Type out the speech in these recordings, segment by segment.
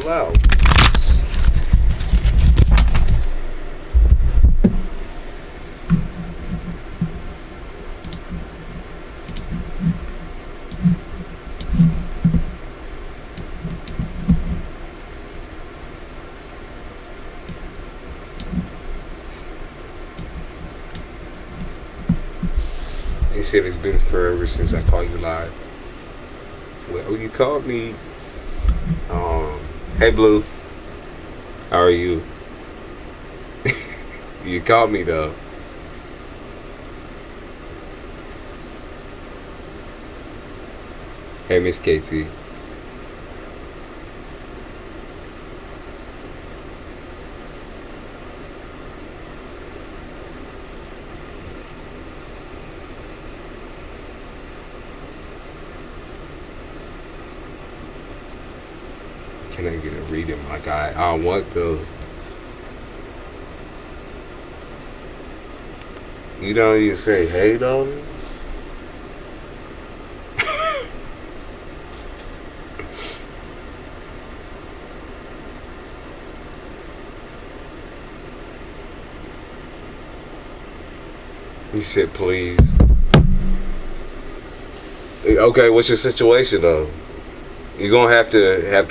loud. They said it's been forever since I called you live. Well, you called me. Hey Blue, how are you? You called me though. Hey Miss KT. Can I get a reading, my guy? I want the. You don't even say hey, though. You said please. Okay, what's your situation though? You're gonna have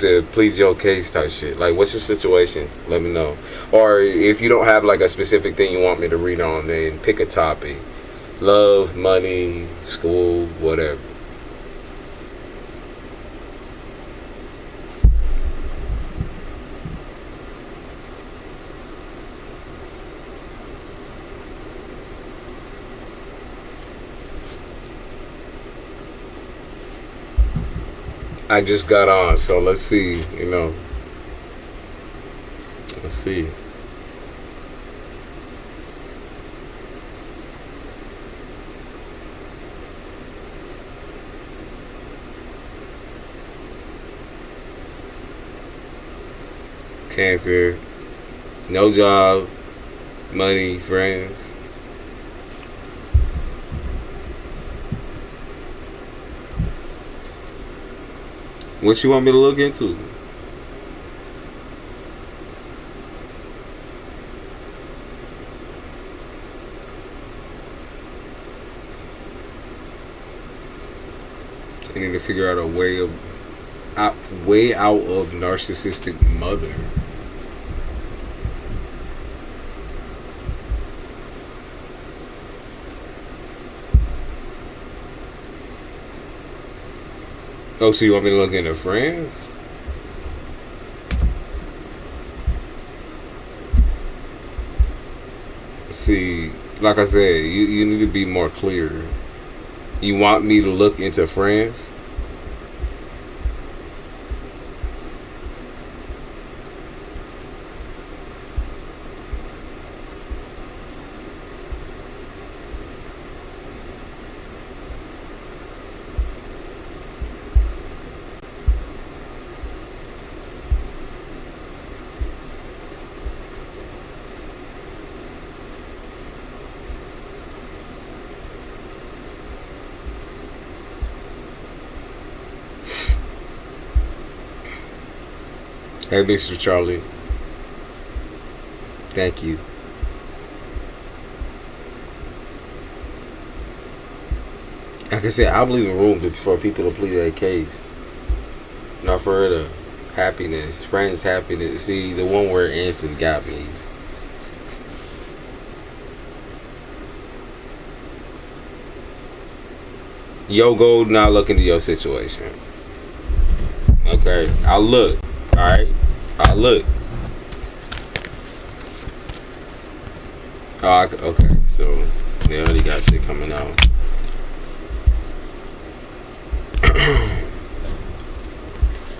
to plead your case type shit. Like, what's your situation? Let me know. Or if you don't have like a specific thing you want me to read on, then pick a topic. Love, money, school, whatever. I just got on, so let's see, Let's see. Cancer, no job, money, friends. What you want me to look into? I need to figure out a way out of narcissistic mother. Oh, so you want me to look into friends? See, like I said, you need to be more clear. You want me to look into friends? Hey, Mr. Charlie. Thank you. Like I said, I'm leaving room for people to plead their case. Not for her to happiness, friends happiness. See, the one where answers got me. Yo, go now look into your situation. Okay, I'll look. Alright, I'll look. Oh, okay, so they already got shit coming out.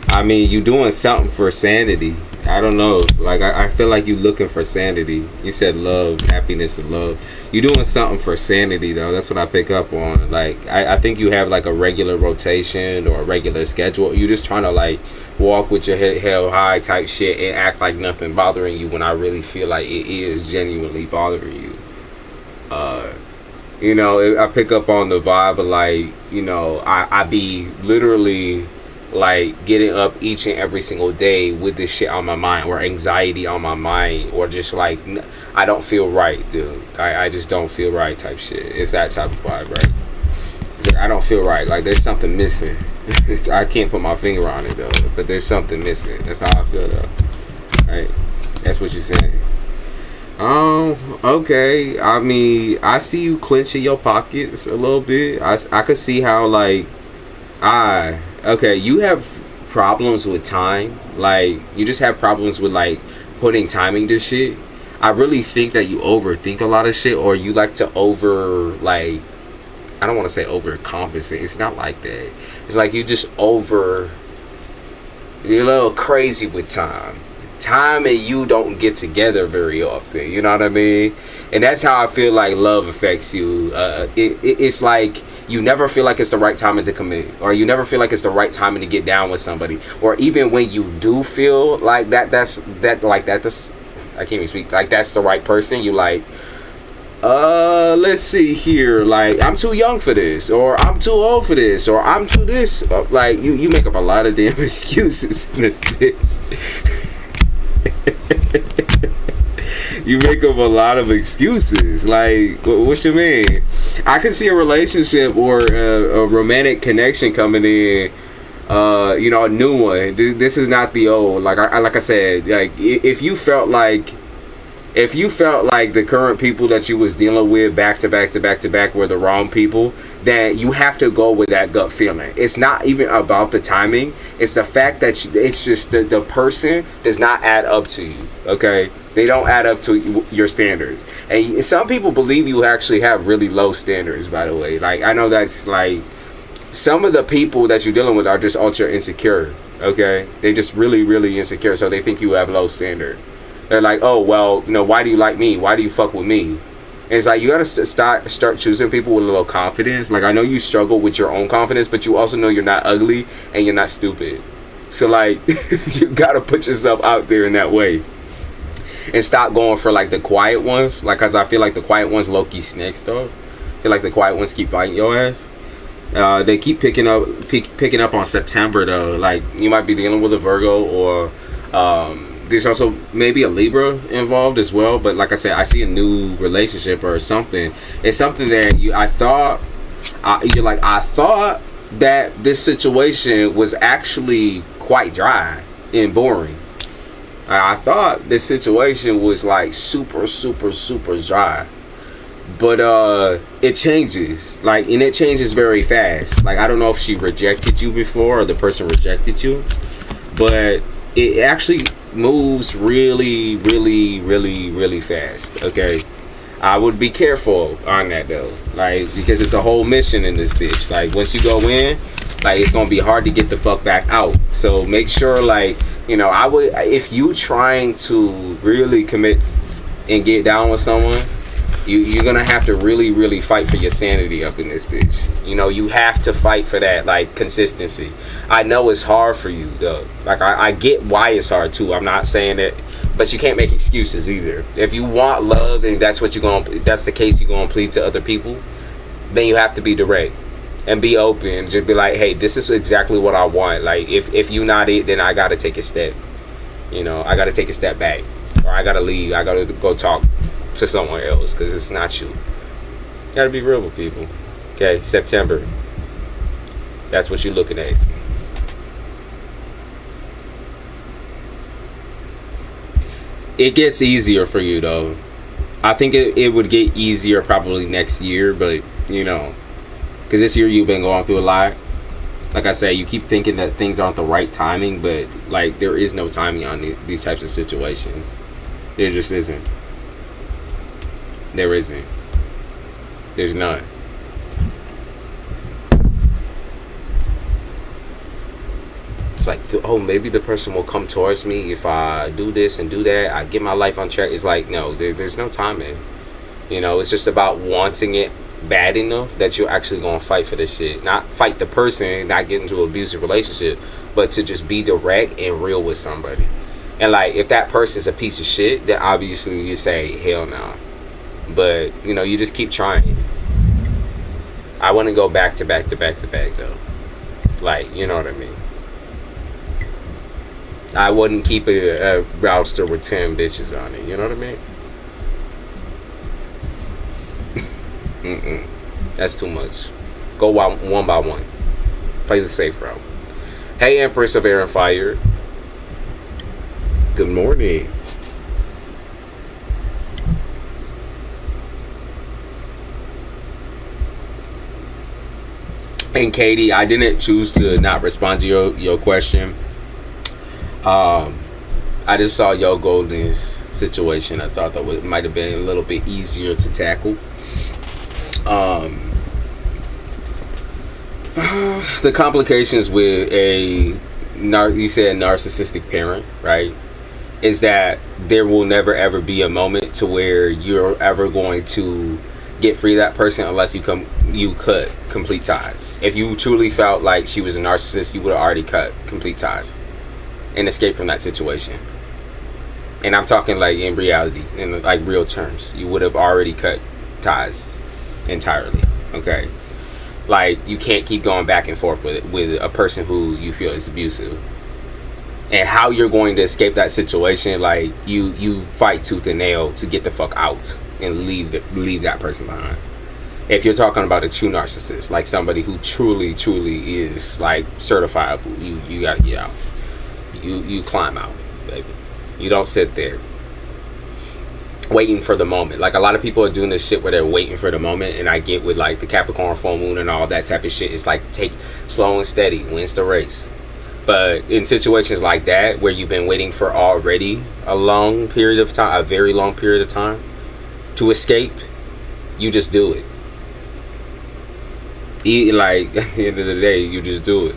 I mean, you doing something for sanity. I don't know. Like, I feel like you looking for sanity. You said love, happiness, and love. You doing something for sanity, though. That's what I pick up on. Like, I think you have, like, a regular rotation or a regular schedule. You just trying to, like, walk with your head held high type shit and act like nothing bothering you when I really feel like it is genuinely bothering you. I pick up on the vibe of, like, I be literally like getting up each and every single day with this shit on my mind, or anxiety on my mind, or just like I don't feel right, dude. I just don't feel right type shit. It's that type of vibe, right? Like, I don't feel right. Like there's something missing. I can't put my finger on it though, but there's something missing. That's how I feel though. Right? That's what you're saying. Okay. I mean, I see you clenching your pockets a little bit. I could see how like okay, you have problems with time. Like you just have problems with like putting timing to shit. I really think that you overthink a lot of shit, or you like to like, I don't want to say overcompensate. It's not like that. It's like you're a little crazy with time. Time and you don't get together very often. You know what I mean? And that's how I feel like love affects you. It's like you never feel like it's the right timing to commit, or you never feel like it's the right timing to get down with somebody, or even when you do feel like that's I can't even speak. Like that's the right person. You like, let's see here. Like I'm too young for this, or I'm too old for this, or I'm too this. Like you make up a lot of damn excuses in this bitch. You make up a lot of excuses. Like, what you mean? I can see a relationship or a romantic connection coming in. A new one. This is not the old. Like I said, like if you felt like the current people that you was dealing with back to back were the wrong people, then you have to go with that gut feeling. It's not even about the timing. It's the fact that it's just the person does not add up to you. Okay, they don't add up to your standards. And some people believe you actually have really low standards. By the way, like I know that's like some of the people that you're dealing with are just ultra insecure. Okay, they just really insecure, so they think you have low standard. They're like, oh, well, why do you like me? Why do you fuck with me? And it's like, you got to start choosing people with a little confidence. Like, I know you struggle with your own confidence, but you also know you're not ugly and you're not stupid. So, like, you got to put yourself out there in that way. And stop going for, like, the quiet ones. Like, because I feel like the quiet ones low-key snakes, though. I feel like the quiet ones keep biting your ass. They keep picking up on September, though. Like, you might be dealing with a Virgo, or there's also maybe a Libra involved as well. But like I said, I see a new relationship or something. It's something that I thought that this situation was actually quite dry and boring. I thought this situation was like super dry. But it changes. Like, and it changes very fast. Like, I don't know if she rejected you before or the person rejected you, but it actually moves really fast. Okay, I would be careful on that though, like, because it's a whole mission in this bitch. Like, once you go in, like, it's gonna be hard to get the fuck back out. So make sure, like, I would, if you trying to really commit and get down with someone, you're gonna have to really fight for your sanity up in this bitch. You have to fight for that, like, consistency. I know it's hard for you though. Like, I get why it's hard too. I'm not saying that, but you can't make excuses either. If you want love and that's the case, you're gonna plead to other people, then you have to be direct and be open. Just be like, hey, this is exactly what I want. Like, if you not it, then I gotta take a step. I gotta take a step back, or I gotta leave. I gotta go talk to someone else, because it's not you. You gotta be real with people. Okay, September, that's what you're looking at. It gets easier for you though. I think it would get easier probably next year, but because this year you've been going through a lot. Like I said, you keep thinking that things aren't the right timing, but like, there is no timing on these types of situations. There just isn't. There isn't. There's none. It's like, oh, maybe the person will come towards me if I do this and do that. I get my life on track. It's like, no, there's no timing. It's just about wanting it bad enough that you're actually gonna fight for this shit. Not fight the person, not get into an abusive relationship, but to just be direct and real with somebody. And like, if that person's a piece of shit, then obviously you say, hell no. But you just keep trying. I wouldn't go back to back though. Like, you know what I mean? I wouldn't keep a roster with 10 bitches on it. You know what I mean? That's too much. Go one by one. Play the safe route. Hey, Empress of Air and Fire. Good morning. And Katie, I didn't choose to not respond to your question. I just saw your Golden's situation. I thought that it might have been a little bit easier to tackle. The complications with you said narcissistic parent, right? Is that there will never ever be a moment to where you're ever going to get free of that person unless you cut complete ties. If you truly felt like she was a narcissist, you would have already cut complete ties and escaped from that situation. And I'm talking like in reality, in like real terms. You would have already cut ties entirely. Okay, like you can't keep going back and forth with a person who you feel is abusive. And how you're going to escape that situation, like you fight tooth and nail to get the fuck out and leave that person behind. If you're talking about a true narcissist, like somebody who truly is like certifiable, you gotta get out. You climb out, baby. You don't sit there waiting for the moment. Like a lot of people are doing this shit where they're waiting for the moment, and I get with like the Capricorn full moon and all that type of shit. It's like take slow and steady wins the race. But in situations like that where you've been waiting for already a long period of time, a very long period of time to escape, you just do it. Like at the end of the day, you just do it.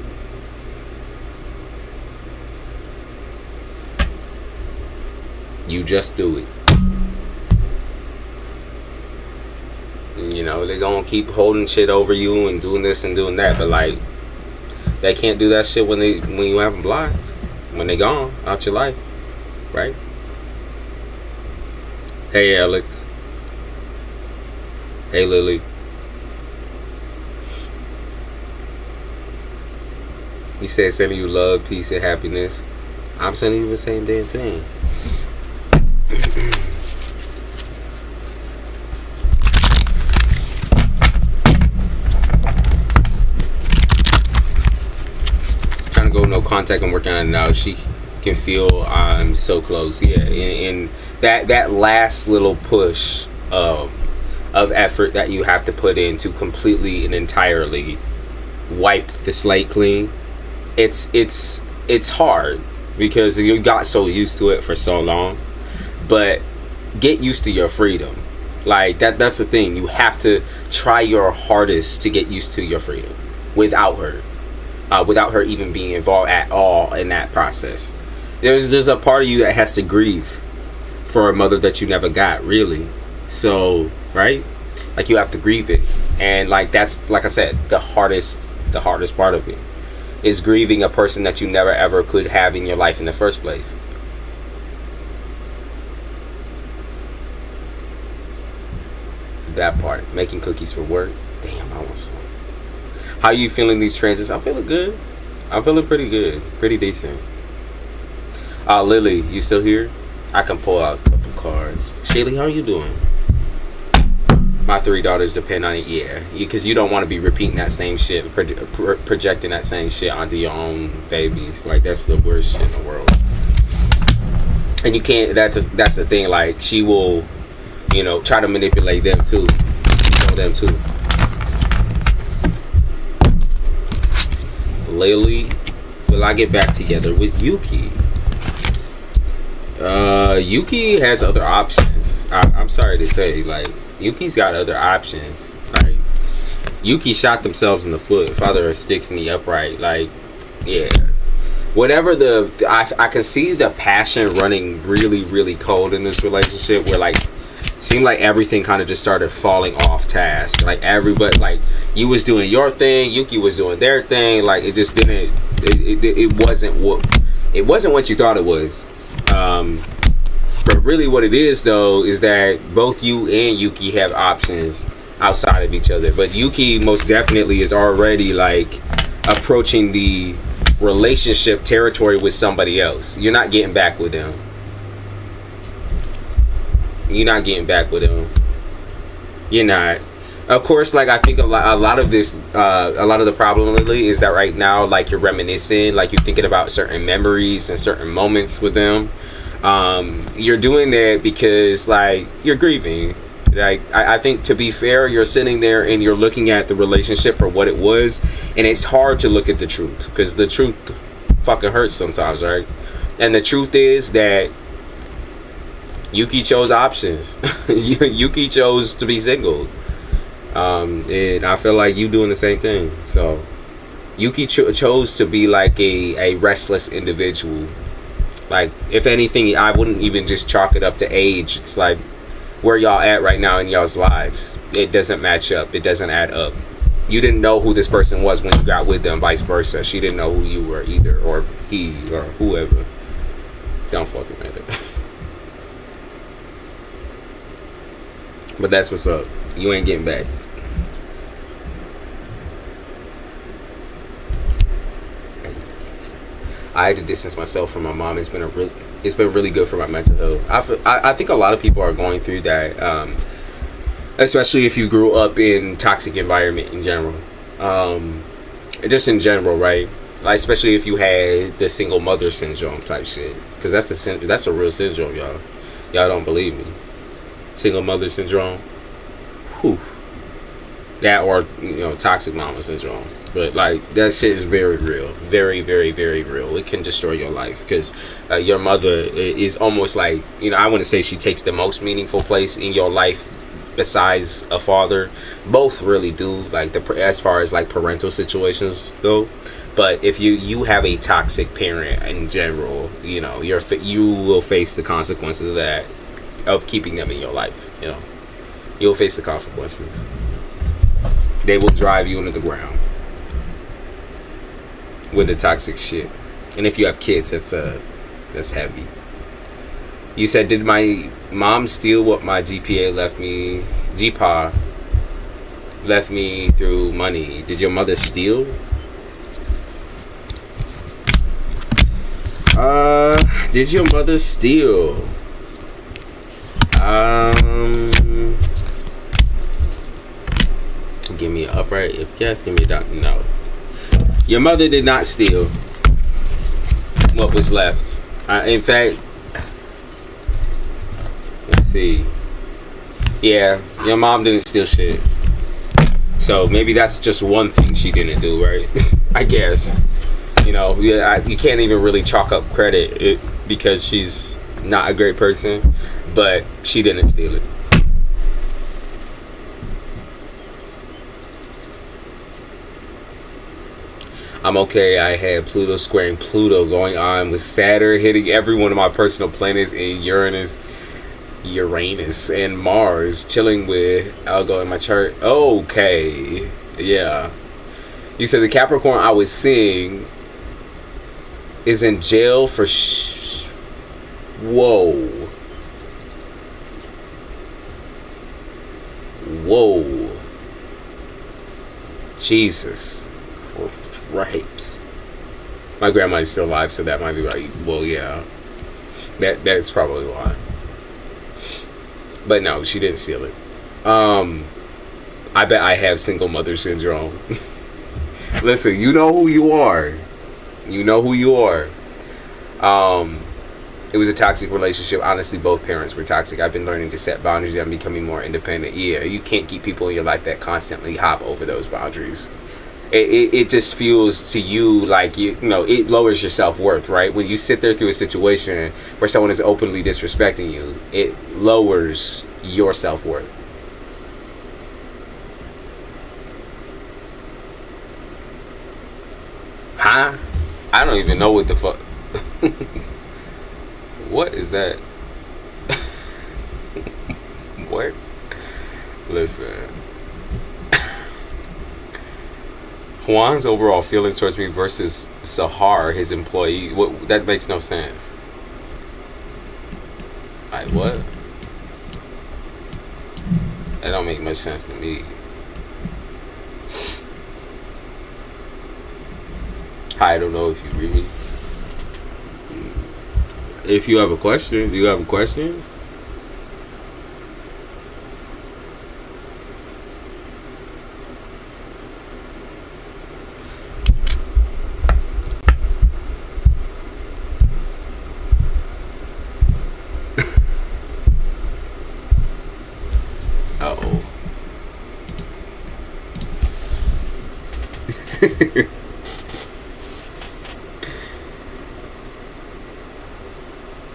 You just do it. You know, they're gonna keep holding shit over you and doing this and doing that, but like they can't do that shit when you have them blocked, when they gone out your life, right? Hey Alex. Hey Lily. He said sending you love, peace, and happiness. I'm sending you the same damn thing. Trying to go no contact. I'm working on it now. She can feel I'm so close. Yeah, and that last little push of effort that you have to put in to completely and entirely wipe the slate clean. It's hard because you got so used to it for so long. But get used to your freedom. Like that's the thing. You have to try your hardest to get used to your freedom without her even being involved at all in that process. There's a part of you that has to grieve for a mother that you never got, really. So, right? Like you have to grieve it. And like that's, like I said, the hardest part of it is grieving a person that you never ever could have in your life in the first place. That part. Making cookies for work. Damn, I want some. How you feeling these transits? I'm feeling good. I'm feeling pretty good. Pretty decent. Lily, you still here? I can pull out a couple cards. Shaylee, how are you doing? My 3 daughters depend on it. Yeah, because you don't want to be repeating that same shit, projecting that same shit onto your own babies. Like that's the worst shit in the world. And you can't. That's the thing. Like she will, try to manipulate them too. Control them too. Lily, will I get back together with Yuki? Yuki has other options. I'm sorry to say, like Yuki's got other options. Like Yuki shot themselves in the foot. Father of sticks in the upright. Like, yeah. Whatever I can see the passion running really, really cold in this relationship. Where like, seemed like everything kind of just started falling off task. Like everybody, like you was doing your thing, Yuki was doing their thing. Like it just didn't. It wasn't what you thought it was. But really what it is though is that both you and Yuki have options outside of each other. But Yuki most definitely is already like approaching the relationship territory with somebody else. You're not getting back with them. You're not getting back with them. You're not. Of course, like I think a lot of this, a lot of the problem lately is that right now, like you're reminiscing, like you're thinking about certain memories and certain moments with them. You're doing that because like you're grieving. Like I think, to be fair, you're sitting there and you're looking at the relationship for what it was, and it's hard to look at the truth because the truth fucking hurts sometimes, right? And the truth is that Yuki chose options. Yuki chose to be single, and I feel like you doing the same thing. So Yuki chose to be like a restless individual. Like, if anything, I wouldn't even just chalk it up to age. It's like where y'all at right now in y'all's lives. It doesn't match up. It doesn't add up. You didn't know who this person was when you got with them, vice versa. She didn't know who you were either, or he, or whoever. Don't fucking matter. But that's what's up. You ain't getting back. I had to distance myself from my mom. It's been really good for my mental health. I think a lot of people are going through that, especially if you grew up in toxic environment in general. Just in general, right? Like, especially if you had the single mother syndrome type shit, because that's a real syndrome, y'all. Y'all don't believe me. Single mother syndrome. Whew. That, or toxic mama syndrome. But like, that shit is very real. Very, very, very real. It can destroy your life because your mother is almost like, I wouldn't say she takes the most meaningful place in your life besides a father. Both really do, like as far as like parental situations go. But if you have a toxic parent in general, you will face the consequences of that, of keeping them in your life. You'll face the consequences. They will drive you into the ground with the toxic shit. And if you have kids, that's heavy. You said, did my mom steal what my GPA left me? GPA left me through money. Did your mother steal? Did your mother steal? Give me an upright. If yes, give me a down. No. Your mother did not steal what was left. In fact, let's see. Yeah, your mom didn't steal shit. So maybe that's just one thing she didn't do, right? I guess. You can't even really chalk up credit because she's not a great person, but she didn't steal it. I'm okay. I had Pluto squaring Pluto going on with Saturn hitting every one of my personal planets, and Uranus and Mars chilling with Algo in my chart. Okay. Yeah. You said the Capricorn I was seeing is in jail for Whoa. Jesus. Rapes. My grandma is still alive, so that might be right. Well, yeah. That's probably why. But no, she didn't steal it. I bet I have single mother syndrome. Listen, you know who you are. You know who you are. It was a toxic relationship. Honestly, both parents were toxic. I've been learning to set boundaries and becoming more independent. Yeah, you can't keep people in your life that constantly hop over those boundaries. It just feels to you like it lowers your self-worth, right? When you sit there through a situation where someone is openly disrespecting you, it lowers your self-worth. Huh? I don't even know what the fuck. What is that? What? Listen. Juan's overall feelings towards me versus Sahar, his employee. What? That makes no sense. Like, what? That don't make much sense to me. I don't know if you really. If you have a question, do you have a question? Uh-oh.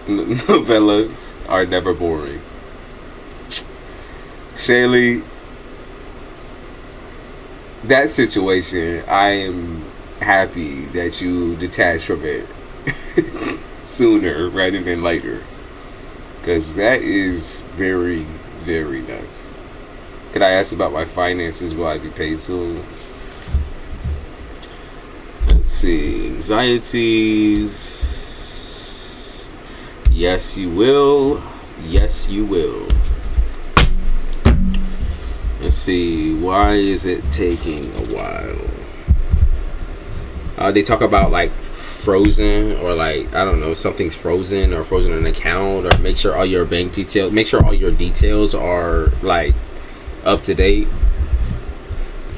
Novellas are never boring. Shaylee, that situation, I am happy that you detached from it sooner rather than later. Because that is very, very nuts. Could I ask about my finances? Will I be paid soon? Let's see. Anxieties. Yes, you will. Yes, you will. Let's see. Why is it taking a while? They talk about like frozen, or like, I don't know, something's frozen, or frozen an account, or make sure all your bank details, make sure all your details are like up to date.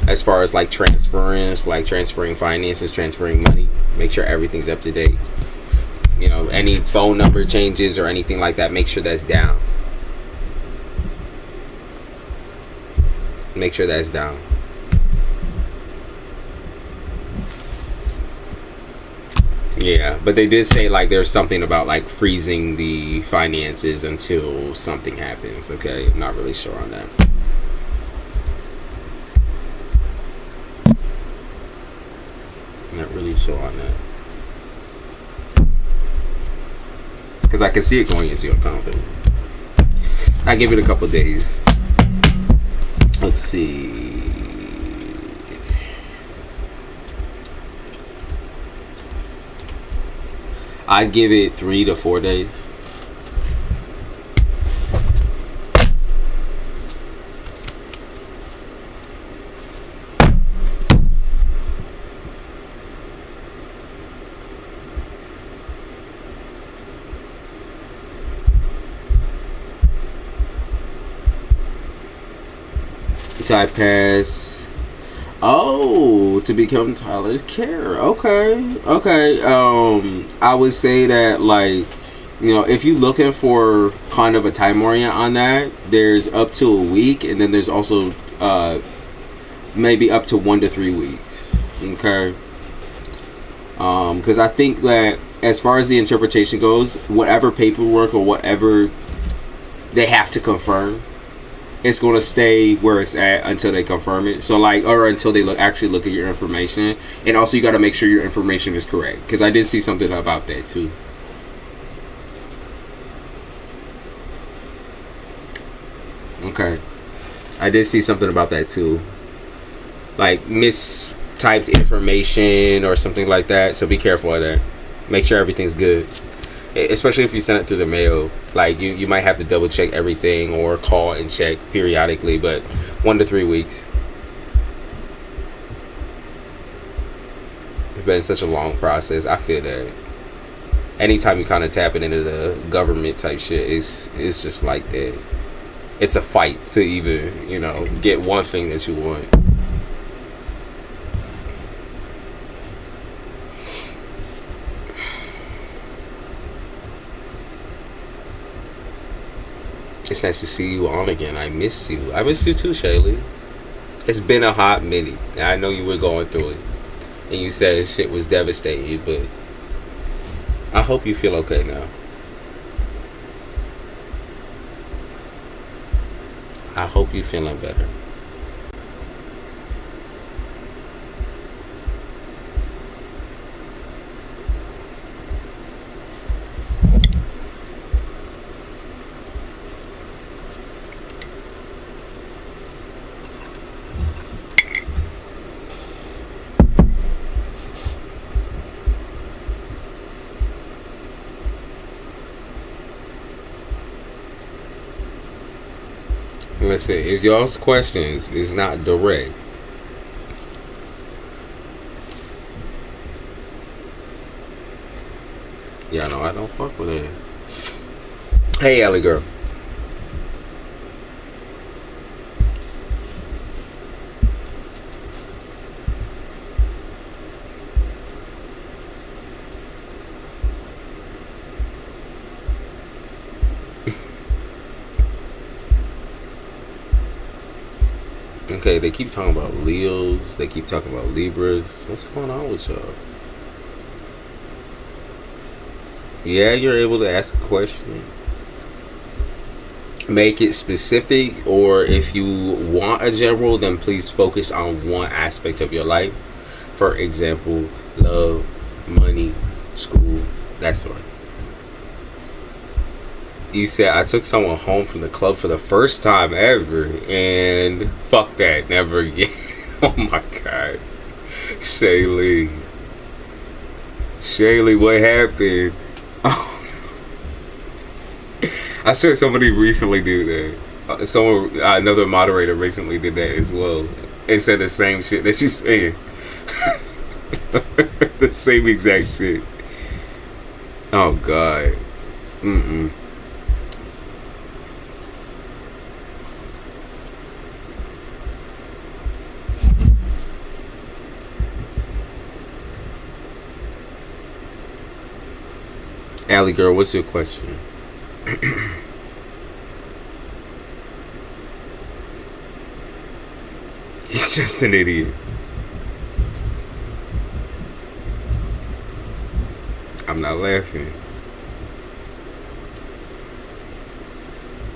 As far as like transference, like transferring finances, transferring money, make sure everything's up to date. You know, any phone number changes or anything like that, make sure that's down. Make sure that's down. Yeah, but they did say like there's something about like freezing the finances until something happens. Okay, I'm not really sure on that. Not really sure on that. Because I can see it going into your company. I give it a couple days. Let's see. I'd give it 3 to 4 days. I pass. Oh, to become Tyler's care. Okay. I would say that, like, you know, if you're looking for kind of a time orient on that, there's up to a week, and then there's also maybe up to 1 to 3 weeks. Okay. Because I think that as far as the interpretation goes, whatever paperwork or whatever they have to confirm, it's going to stay where it's at until they confirm it. So like, or until they actually look at your information. And also you got to make sure your information is correct. Because I did see something about that too. Okay. I did see something about that too. Like mistyped information or something like that. So be careful of that. Make sure everything's good. Especially if you send it through the mail, like you might have to double check everything or call and check periodically, but 1 to 3 weeks. It's been such a long process. I feel that anytime you kind of tap it into the government type shit, it's just like that. It's a fight to even, you know, get one thing that you want. It's nice to see you on again. I miss you. I miss you too, Shaylee. It's been a hot minute. I know you were going through it. And you said shit was devastating, but I hope you feel okay now. I hope you're feeling better. Listen, if y'all's questions is not direct, fuck with it. Hey, Ellie girl. Okay, they keep talking about Leos. They keep talking about Libras. What's going on with y'all? Yeah, you're able to ask a question. Make it specific, or if you want a general, then please focus on one aspect of your life. For example, love, money, school, that sort. He said, I took someone home from the club for the first time ever, and fuck that, never again. Oh my God. Shaylee, what happened? Oh no. I saw somebody recently do that. Another moderator recently did that as well, and said the same shit that you saying. The same exact shit. Oh God. Allie girl, what's your question? He's just an idiot. I'm not laughing.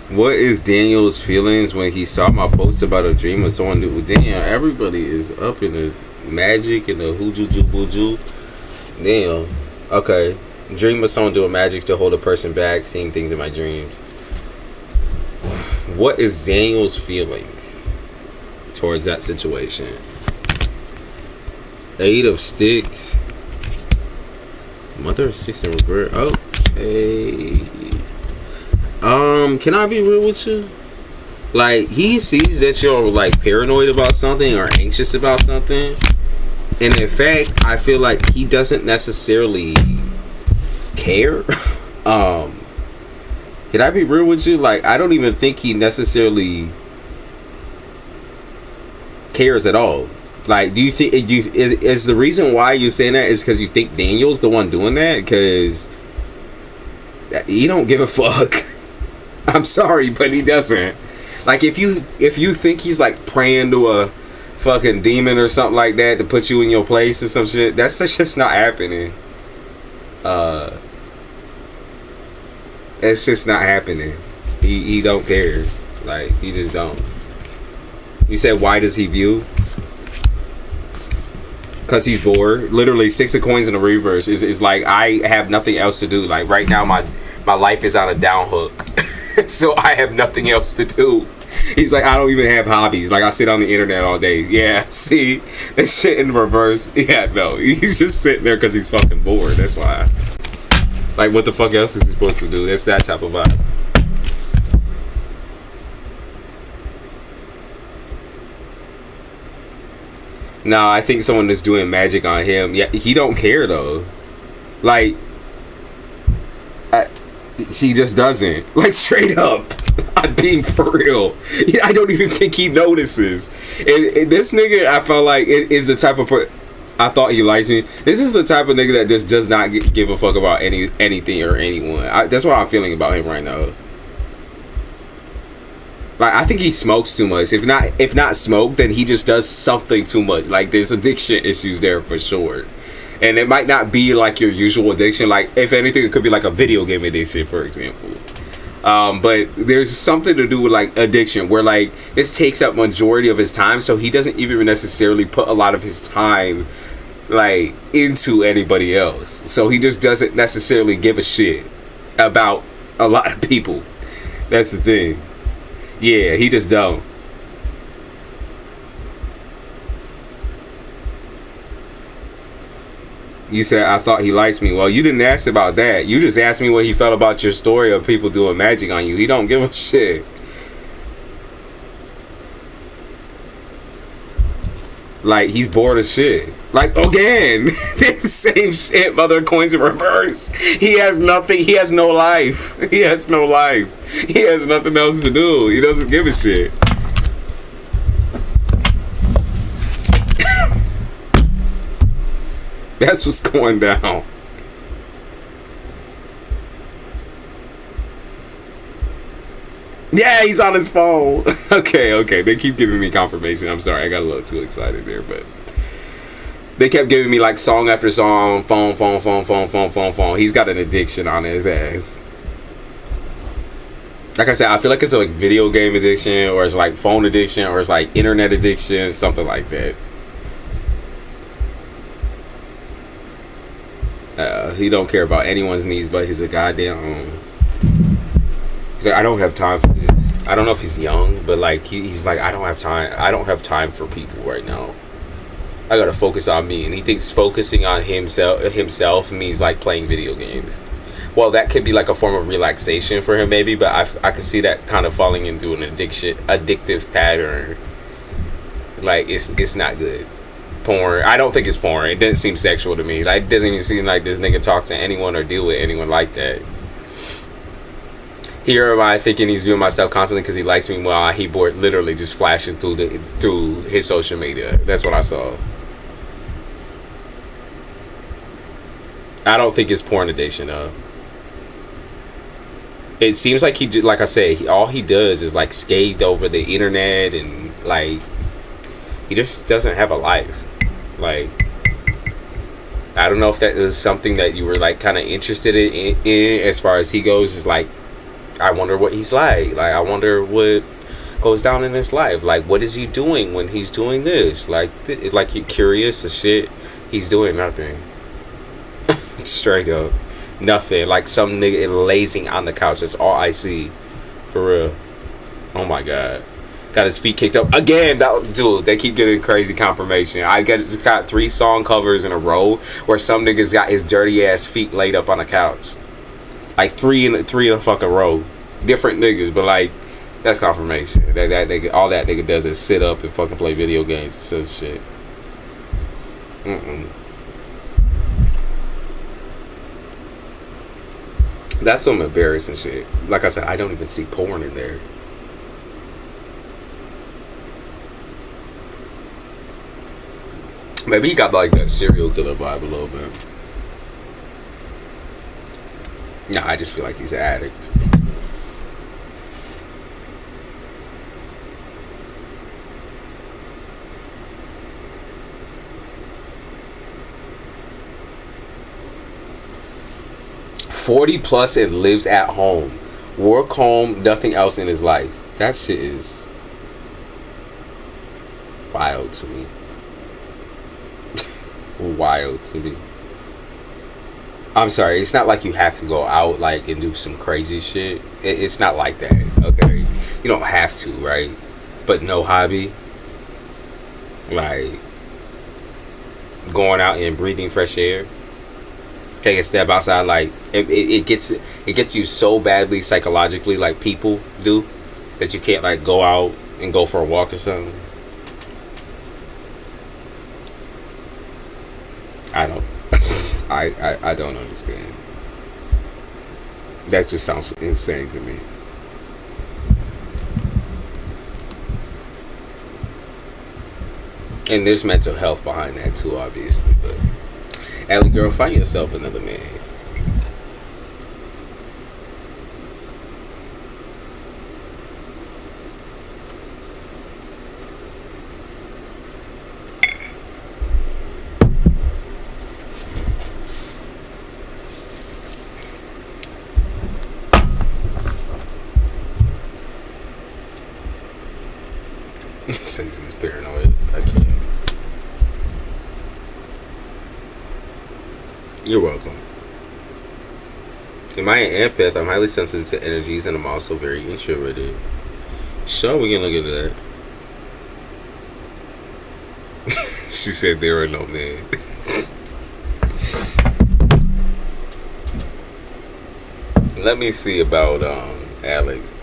What is Daniel's feelings when he saw my post about a dream of someone new? Damn, everybody is up in the magic and the hooju booju. Damn. Okay. Dream of someone doing magic to hold a person back, seeing things in my dreams. What is Daniel's feelings towards that situation? 8 of sticks. Mother of 6 in reverse. Okay. Can I be real with you? Like, he sees that you're like paranoid about something or anxious about something, and in fact, I feel like he doesn't necessarily care. Can I be real with you? Like, I don't even think he necessarily cares at all. Like, do you think is the reason why you're saying that is because you think Daniel's the one doing that? Because he don't give a fuck. I'm sorry, but he doesn't. Like, if you think he's like praying to a fucking demon or something like that to put you in your place or some shit, that's just not happening. It's just not happening. He don't care. Like, he just don't. You said, why does he view? Because he's bored. Literally, 6 of coins in the reverse is like, I have nothing else to do. Like, right now my life is on a down hook. So I have nothing else to do. He's like, I don't even have hobbies. Like, I sit on the internet all day. Yeah, see? That shit in reverse. Yeah, no. He's just sitting there because he's fucking bored. That's why. Like, what the fuck else is he supposed to do? That's that type of vibe. No, I think someone is doing magic on him. Yeah, he don't care, though. Like, he just doesn't. Like, straight up. I'm being for real. I don't even think he notices. And this nigga, I felt like, is the type of I thought he likes me. This is the type of nigga that just does not give a fuck about anything or anyone. That's what I'm feeling about him right now. Like, I think he smokes too much. If not smoke, then he just does something too much. Like, there's addiction issues there for sure. And it might not be like your usual addiction. Like, if anything, it could be like a video game addiction, for example. But there's something to do with like addiction where like this takes up majority of his time, so he doesn't even necessarily put a lot of his time like into anybody else. So he just doesn't necessarily give a shit about a lot of people. That's the thing. Yeah, he just don't. You said, I thought he likes me. Well, you didn't ask about that. You just asked me what he felt about your story of people doing magic on you. He don't give a shit. Like, he's bored of shit. Like, again, the same shit, mother of coins in reverse. He has nothing. He has no life. He has no life. He has nothing else to do. He doesn't give a shit. That's what's going down. Yeah, he's on his phone. Okay. They keep giving me confirmation. I'm sorry, I got a little too excited there, but they kept giving me like song after song, phone. He's got an addiction on his ass. Like I said, I feel like it's like video game addiction, or it's like phone addiction, or it's like internet addiction, something like that. He don't care about anyone's needs but his goddamn own. He's like, I don't have time for this. I don't know if he's young, but like he's like, I don't have time. I don't have time for people right now. I gotta focus on me. And he thinks focusing on himself means like playing video games. Well, that could be like a form of relaxation for him, maybe. But I could see that kind of falling into an addictive pattern. Like it's not good. Porn. I don't think it's porn. It doesn't seem sexual to me. Like, it doesn't even seem like this nigga talk to anyone or deal with anyone like that. Here am I thinking he's viewing my stuff constantly because he likes me, while he bored, literally just flashing through his social media. That's what I saw. I don't think it's porn addiction though. It seems like like I said, all he does is like skate over the internet, and like he just doesn't have a life. Like, I don't know if that is something that you were like kind of interested in as far as he goes. Is like, I wonder what he's like. Like, I wonder what goes down in his life. Like, what is he doing when he's doing this? Like you're curious as shit. He's doing nothing. Straight up, nothing. Like some nigga lazing on the couch. That's all I see, for real. Oh my god. Got his feet kicked up again. Dude, they keep getting crazy confirmation. I got 3 song covers in a row where some niggas got his dirty ass feet laid up on the couch. Like three in a fucking row. Different niggas, but like, that's confirmation. That nigga, all that nigga does is sit up and fucking play video games and some shit. That's some embarrassing shit. Like I said, I don't even see porn in there. Maybe he got like that serial killer vibe a little bit. Nah, I just feel like he's an addict. +40 and lives at home. Work home, nothing else in his life. That shit is wild to me. Wild to me. I'm sorry, it's not like you have to go out like and do some crazy shit. It's not like that, okay? You don't have to, right? But no hobby, like going out and breathing fresh air, take a step outside, like it gets you so badly psychologically, like people do, that you can't like go out and go for a walk or something. I don't I don't understand. That just sounds insane to me. And there's mental health behind that too, obviously. But Allie girl, find yourself another man. Says he's paranoid. I can't. You're welcome. Am I an empath? I'm highly sensitive to energies, and I'm also very introverted. Sure, we can look into that. She said there are no men. Let me see about Alex.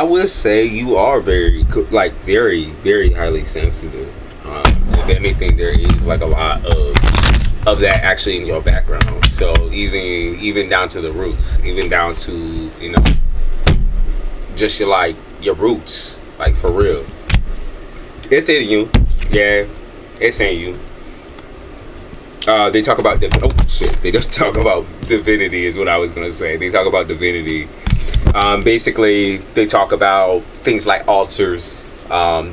would say you are very, like, very, very highly sensitive. If anything, there is like a lot of that actually in your background. So even down to the roots, even down to, you know, just your roots, like, for real. It's in you. Yeah, it's in you. They talk about they just talk about divinity is what I was gonna say. They talk about divinity. Basically, they talk about things like altars,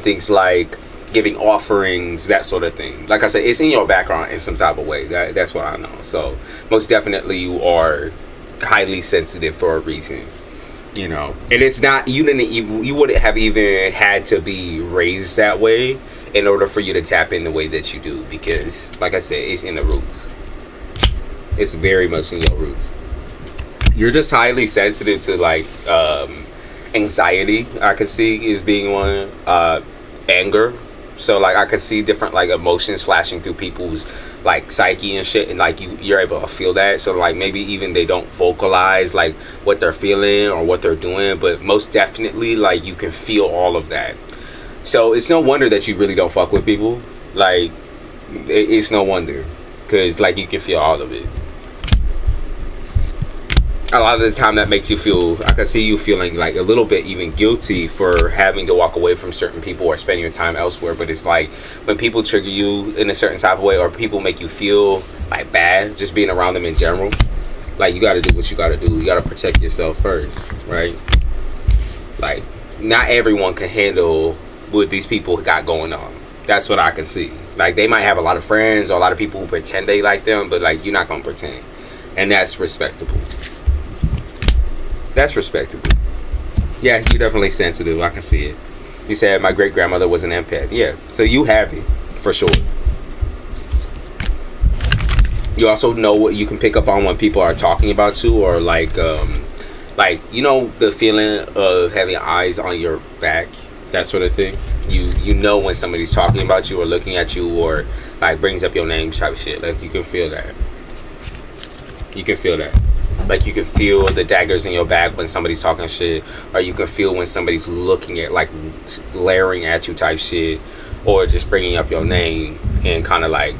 things like giving offerings, that sort of thing. Like I said, it's in your background in some type of way. That's what I know. So most definitely, you are highly sensitive for a reason. You know, and it's not, you wouldn't have even had to be raised that way in order for you to tap in the way that you do, because like I said, it's in the roots. It's very much in your roots. You're just highly sensitive to, like, anxiety. I could see is being one. Anger. So, like, I could see different, like, emotions flashing through people's, like, psyche and shit, and, like, you're able to feel that. So, like, maybe even they don't vocalize, like, what they're feeling or what they're doing, but most definitely, like, you can feel all of that. So it's no wonder that you really don't fuck with people. Like, it's no wonder, because, like, you can feel all of it. A lot of the time that makes you feel, I can see you feeling like a little bit even guilty for having to walk away from certain people or spend your time elsewhere. But it's like, when people trigger you in a certain type of way, or people make you feel like bad just being around them in general, like, you got to do what you got to do. You got to protect yourself first, right? Like, not everyone can handle what these people got going on. That's what I can see. Like, they might have a lot of friends or a lot of people who pretend they like them, but, like, you're not gonna pretend, and that's respectable. That's respectable. Yeah, you're definitely sensitive. I can see it. You said my great grandmother was an empath. Yeah, so you have it for sure. You also know what you can pick up on when people are talking about you, or like you know, the feeling of having eyes on your back, that sort of thing. You know when somebody's talking about you or looking at you, or like brings up your name type of shit. Like, you can feel that. You can feel that. Like, you can feel the daggers in your back when somebody's talking shit, or you can feel when somebody's looking at, like, glaring at you type shit, or just bringing up your name and kind of, like,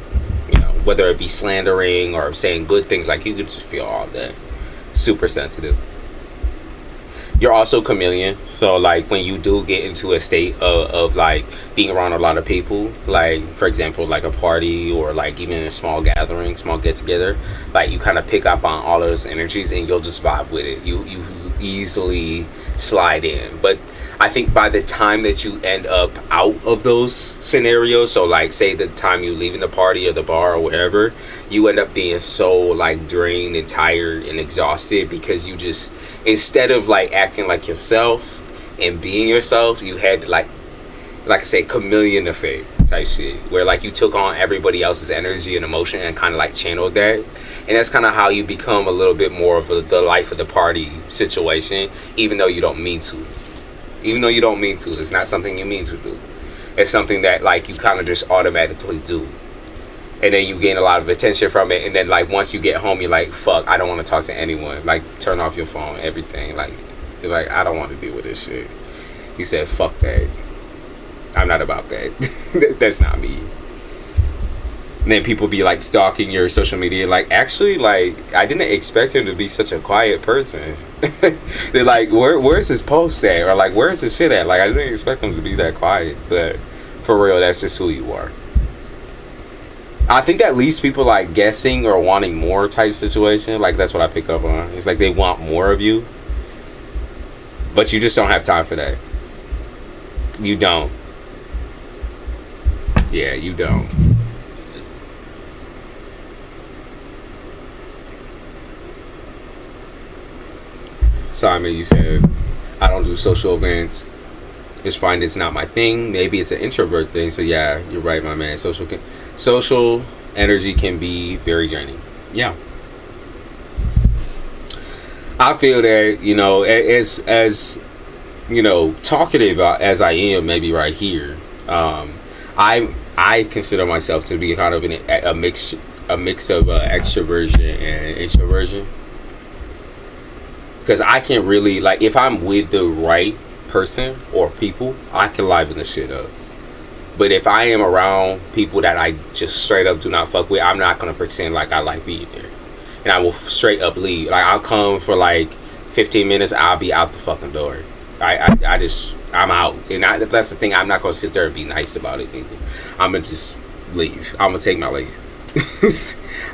you know, whether it be slandering or saying good things, like, you can just feel all that. Super sensitive. You're also chameleon, so, like, when you do get into a state of like being around a lot of people, like, for example, like a party, or like even a small gathering, small get together, like, you kind of pick up on all of those energies and you'll just vibe with it. You easily slide in. But I think by the time that you end up out of those scenarios, so like say the time you leaving the party or the bar or wherever, you end up being so like drained and tired and exhausted, because you just, instead of like acting like yourself and being yourself, you had to like I say, chameleon effect type shit, where like you took on everybody else's energy and emotion and kind of like channeled that. And that's kind of how you become a little bit more of the life of the party situation, even though you don't mean to. Even though you don't mean to. It's not something you mean to do. It's something that like you kind of just automatically do. And then you gain a lot of attention from it. And then like once you get home, you're like, fuck, I don't want to talk to anyone. Like, turn off your phone, everything. Like, you're like, I don't want to deal with this shit. He said, fuck that. I'm not about that. That's not me. And then people be like stalking your social media. Like, actually, like, I didn't expect him to be such a quiet person. They're like, where's his post at? Or like, where's his shit at? Like, I didn't expect him to be that quiet. But for real, that's just who you are. I think that leaves people like guessing or wanting more type situation. Like, that's what I pick up on. It's like they want more of you. But you just don't have time for that. You don't. Yeah, you don't. Simon, you said, I don't do social events. Just find it's not my thing. Maybe it's an introvert thing. So yeah, you're right, my man. Social energy can be very draining. Yeah. I feel that, you know, as you know, talkative as I am, maybe right here, I consider myself to be kind of a mix of extroversion and introversion. Because I can't really, like, if I'm with the right person or people, I can liven the shit up. But if I am around people that I just straight up do not fuck with, I'm not gonna pretend like I like being there, and I will straight up leave. Like, I'll come for like 15 minutes, I'll be out the fucking door. I'm out. And that's the thing, I'm not gonna sit there and be nice about it either. I'm gonna just leave. I'm gonna take my leave.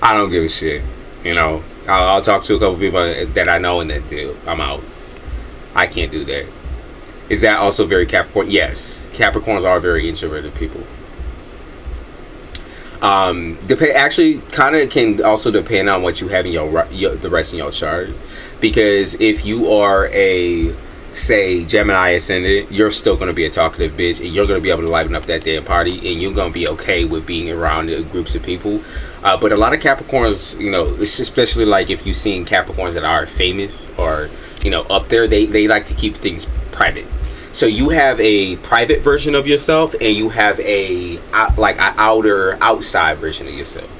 I don't give a shit. You know, I'll talk to a couple people that I know and that deal. I'm out. I can't do that. Is that also very Capricorn? Yes, Capricorns are very introverted people. Actually, kind of can also depend on what you have in the rest in your chart, because if you are a, say, Gemini ascendant, you're still going to be a talkative bitch, and you're going to be able to liven up that damn party, and you're going to be okay with being around groups of people. But a lot of Capricorns, you know, especially like if you've seen Capricorns that are famous or, you know, up there, they like to keep things private. So you have a private version of yourself, and you have a outside version of yourself.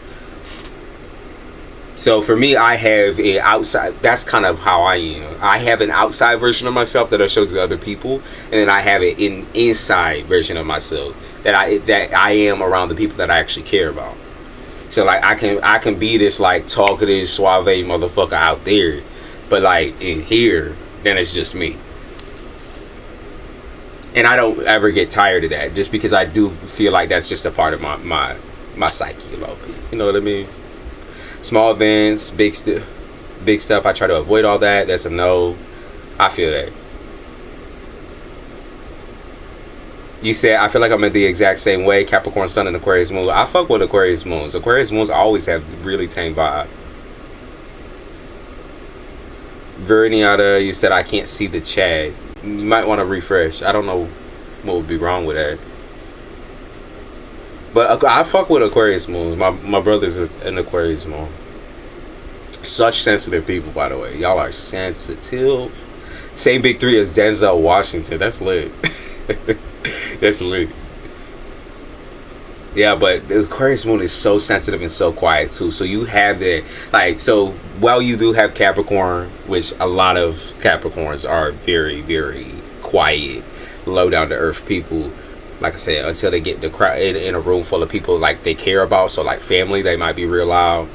So for me, I have a outside. That's kind of how I am. I have an outside version of myself that I show to other people, and then I have an inside version of myself that I am around the people that I actually care about. So like I can be this like talkative, suave motherfucker out there, but like in here, then it's just me. And I don't ever get tired of that, just because I do feel like that's just a part of my psyche a little bit. You know what I mean? Small events, big stuff, I try to avoid all that. That's a no. I feel that. You said, I feel like I'm in the exact same way. Capricorn Sun and Aquarius Moon. I fuck with Aquarius Moons. Aquarius Moons always have really tame vibe. Verniata, you said I can't see the chat. You might want to refresh. I don't know what would be wrong with that. But I fuck with Aquarius Moons. My brother's an Aquarius Moon. Such sensitive people, by the way. Y'all are sensitive. Same big three as Denzel Washington. That's lit. That's lit. Yeah, but the Aquarius Moon is so sensitive and so quiet too. So you have that, like, so while you do have Capricorn, which a lot of Capricorns are very, very quiet, low down to earth people. Like I said, until they get the crowd in a room full of people like they care about. So like family, they might be real loud.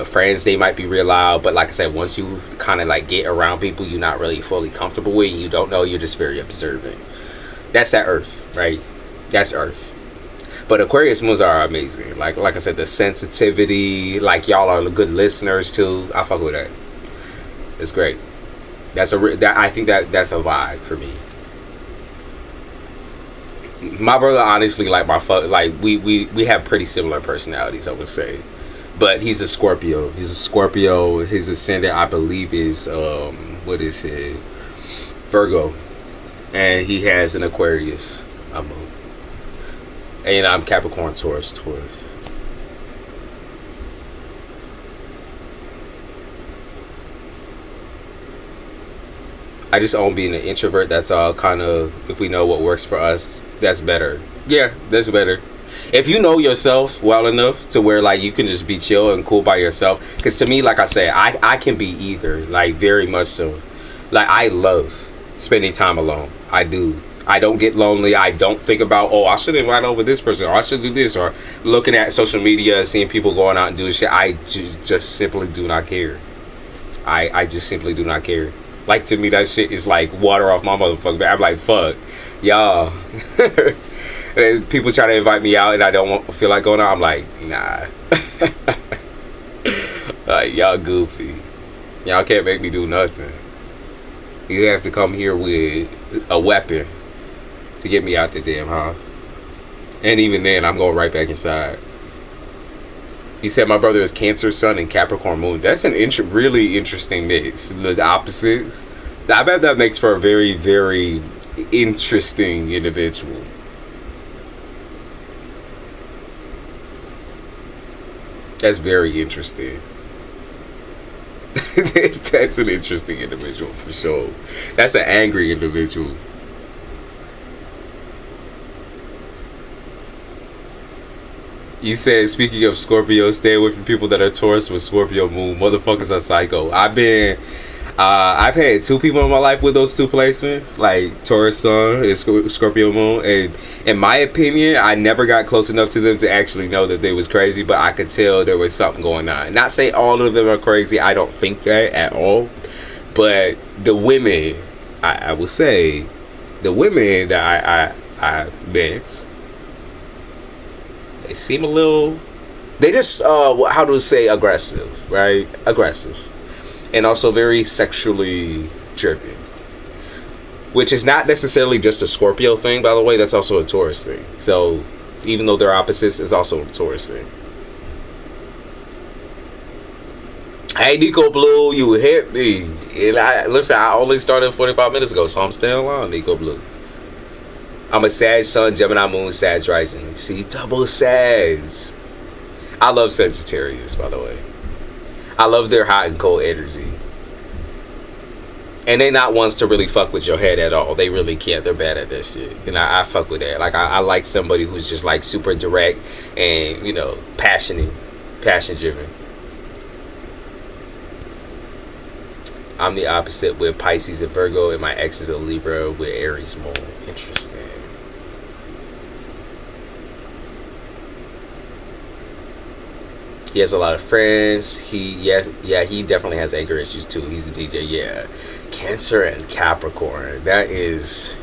Friends, they might be real loud. But like I said, once you kind of like get around people you're not really fully comfortable with, and you don't know, you're just very observant. That's that Earth, right? That's Earth. But Aquarius Moons are amazing. Like I said, the sensitivity, like y'all are good listeners too. I fuck with that. It's great. I think that's a vibe for me. My brother, honestly, like we have pretty similar personalities, I would say. But he's a Scorpio. His ascendant, I believe, is what is it? Virgo, and he has an Aquarius. And I'm Capricorn, Taurus. I just own being an introvert. That's all. Kind of, if we know what works for us, that's better. Yeah, that's better. If you know yourself well enough to where like you can just be chill and cool by yourself. Because to me, like I say, I can be either. Like very much so. Like I love spending time alone. I do. I don't get lonely. I don't think about, oh, I should invite over this person, or I should do this, or looking at social media and seeing people going out and doing shit. I just simply do not care. I just simply do not care. Like, to me, that shit is like water off my motherfucker back. I'm like, fuck, y'all. And people try to invite me out and I don't feel like going out. I'm like, nah. Like, y'all goofy. Y'all can't make me do nothing. You have to come here with a weapon to get me out the damn house. And even then, I'm going right back inside. He said my brother is Cancer Sun and Capricorn Moon. That's an really interesting mix. The opposites. I bet that makes for a very, very interesting individual. That's very interesting. That's an interesting individual for sure. That's an angry individual. You said, speaking of Scorpio, stay away from people that are Taurus with Scorpio moon. Motherfuckers are psycho. I've been I've had two people in my life with those two placements, like Taurus Sun and Scorpio Moon, and in my opinion, I never got close enough to them to actually know that they was crazy, but I could tell there was something going on. Not say all of them are crazy, I don't think that at all, but the women, I will say, the women that I met, they seem a little, they just, how to say, aggressive, right? Aggressive. And also very sexually driven. Which is not necessarily just a Scorpio thing, by the way. That's also a Taurus thing. So, even though they're opposites, it's also a Taurus thing. Hey, Nico Blue, you hit me. And listen, I only started 45 minutes ago, so I'm staying on, Nico Blue. I'm a Sag Sun, Gemini Moon, Sag Rising. See, double Sags. I love Sagittarius, by the way. I love their hot and cold energy. And they not ones to really fuck with your head at all. They really can't. They're bad at that shit. And I fuck with that. Like, I like somebody who's just, like, super direct and, you know, passion driven. I'm the opposite with Pisces and Virgo, and my ex is a Libra with Aries moon. Interesting. He has a lot of friends. He definitely has anger issues too. He's a DJ. Yeah, Cancer and Capricorn. That's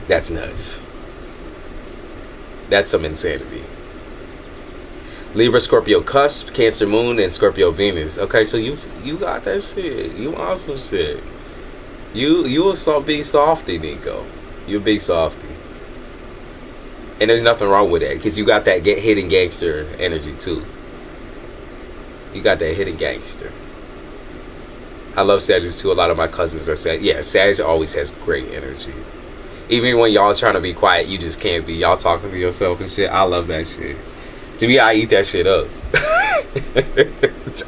nuts. That's some insanity. Libra, Scorpio cusp, Cancer moon, and Scorpio Venus. Okay, so you got that shit. You on some shit. You a big softy, Nico. You a big softy. And there's nothing wrong with that, because you got that hidden gangster energy too. You got that hidden gangster. I love Sagittarius too. A lot of my cousins are Sag. Yeah, Sag always has great energy. Even when y'all trying to be quiet, you just can't be. Y'all talking to yourself and shit. I love that shit. To me, I eat that shit up.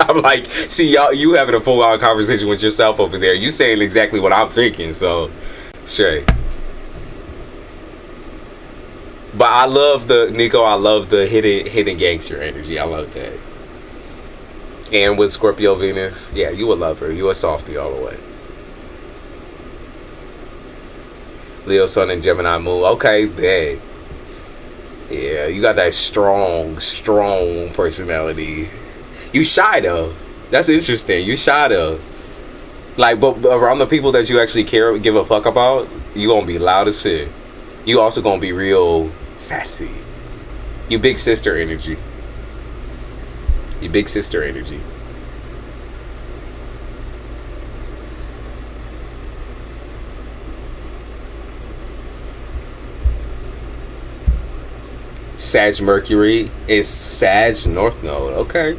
I'm like, see, y'all, you having a full-on conversation with yourself over there. You saying exactly what I'm thinking, so straight. But I love the hidden gangster energy. I love that. And with Scorpio Venus, yeah, you would love her. You a softie all the way. Leo Sun and Gemini Moon. Okay, bad. Yeah, you got that strong personality. You shy though. That's interesting. You shy though. Like, but around the people that you actually give a fuck about, you gonna be loud as shit. You also gonna be real sassy. You big sister energy. You big sister energy. Sag Mercury is Sag North Node. Okay.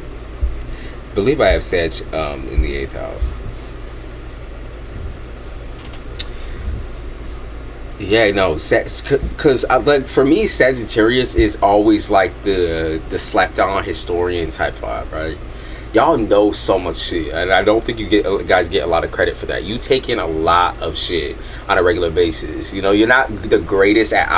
Believe I have Sag in the 8th house. Yeah, no, because like for me, Sagittarius is always like the slapped on historian type vibe, right? Y'all know so much shit, and I don't think guys get a lot of credit for that. You take in a lot of shit on a regular basis. You know, you're not the greatest at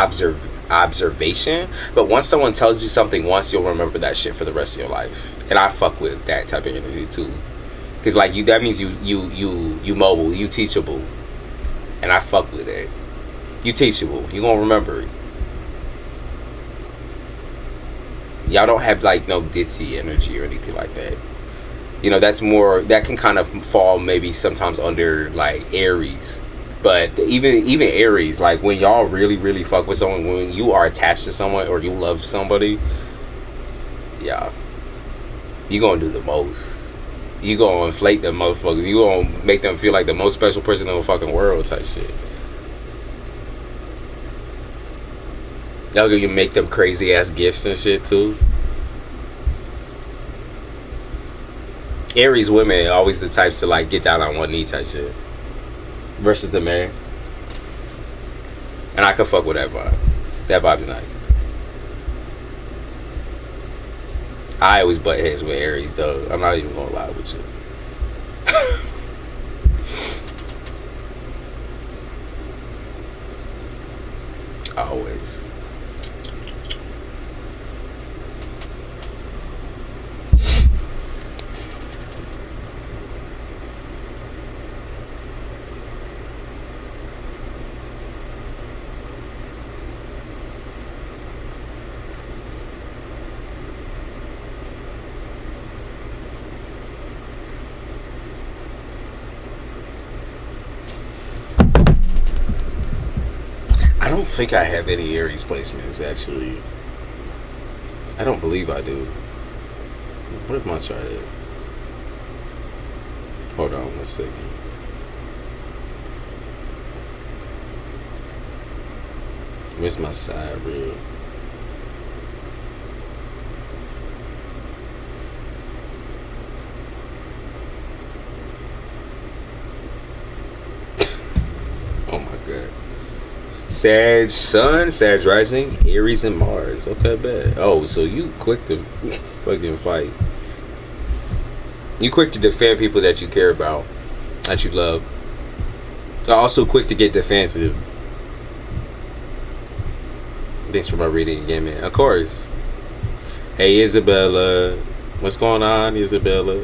observation, but once someone tells you something once, you'll remember that shit for the rest of your life. And I fuck with that type of energy too, because like that means you mobile, you teachable, and I fuck with it. You teachable. You gonna remember it. Y'all don't have like no ditzy energy or anything like that. You know, that's more, that can kind of fall maybe sometimes under like Aries. But even Aries, like when y'all really fuck with someone, when you are attached to someone or you love somebody, yeah, you gonna do the most. You gonna inflate them motherfuckers. You gonna make them feel like the most special person in the fucking world type shit. Y'all gonna make them crazy ass gifts and shit too. Aries women are always the types to like get down on one knee type shit. Versus the man. And I can fuck with that vibe. That vibe's nice. I always butt heads with Aries though. I'm not even gonna lie with you. Always. I don't think I have any Aries placements, actually. I don't believe I do. Where's my chart at? Hold on 1 second. Where's my side rib? Oh my god. Sag Sun, Sag Rising, Aries, and Mars. Okay, bad. Oh, so you quick to fucking fight. You quick to defend people that you care about, that you love. Also quick to get defensive. Thanks for my reading again, man. Of course. Hey, Isabella. What's going on, Isabella?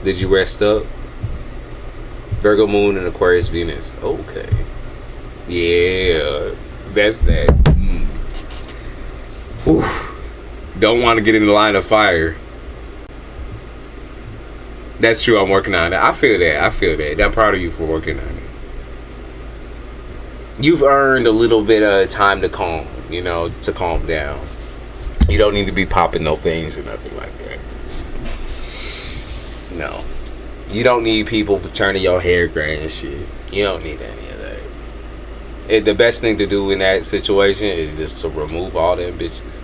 Did you rest up? Virgo Moon and Aquarius Venus. Okay. Yeah. That's that. Don't want to get in the line of fire. That's true. I'm working on it. I feel that. I'm proud of you for working on it. You've earned a little bit of time to calm, to calm down. You don't need to be popping no things or nothing like that. No. You don't need people turning your hair gray and shit. You don't need any of that. The best thing to do in that situation is just to remove all them bitches.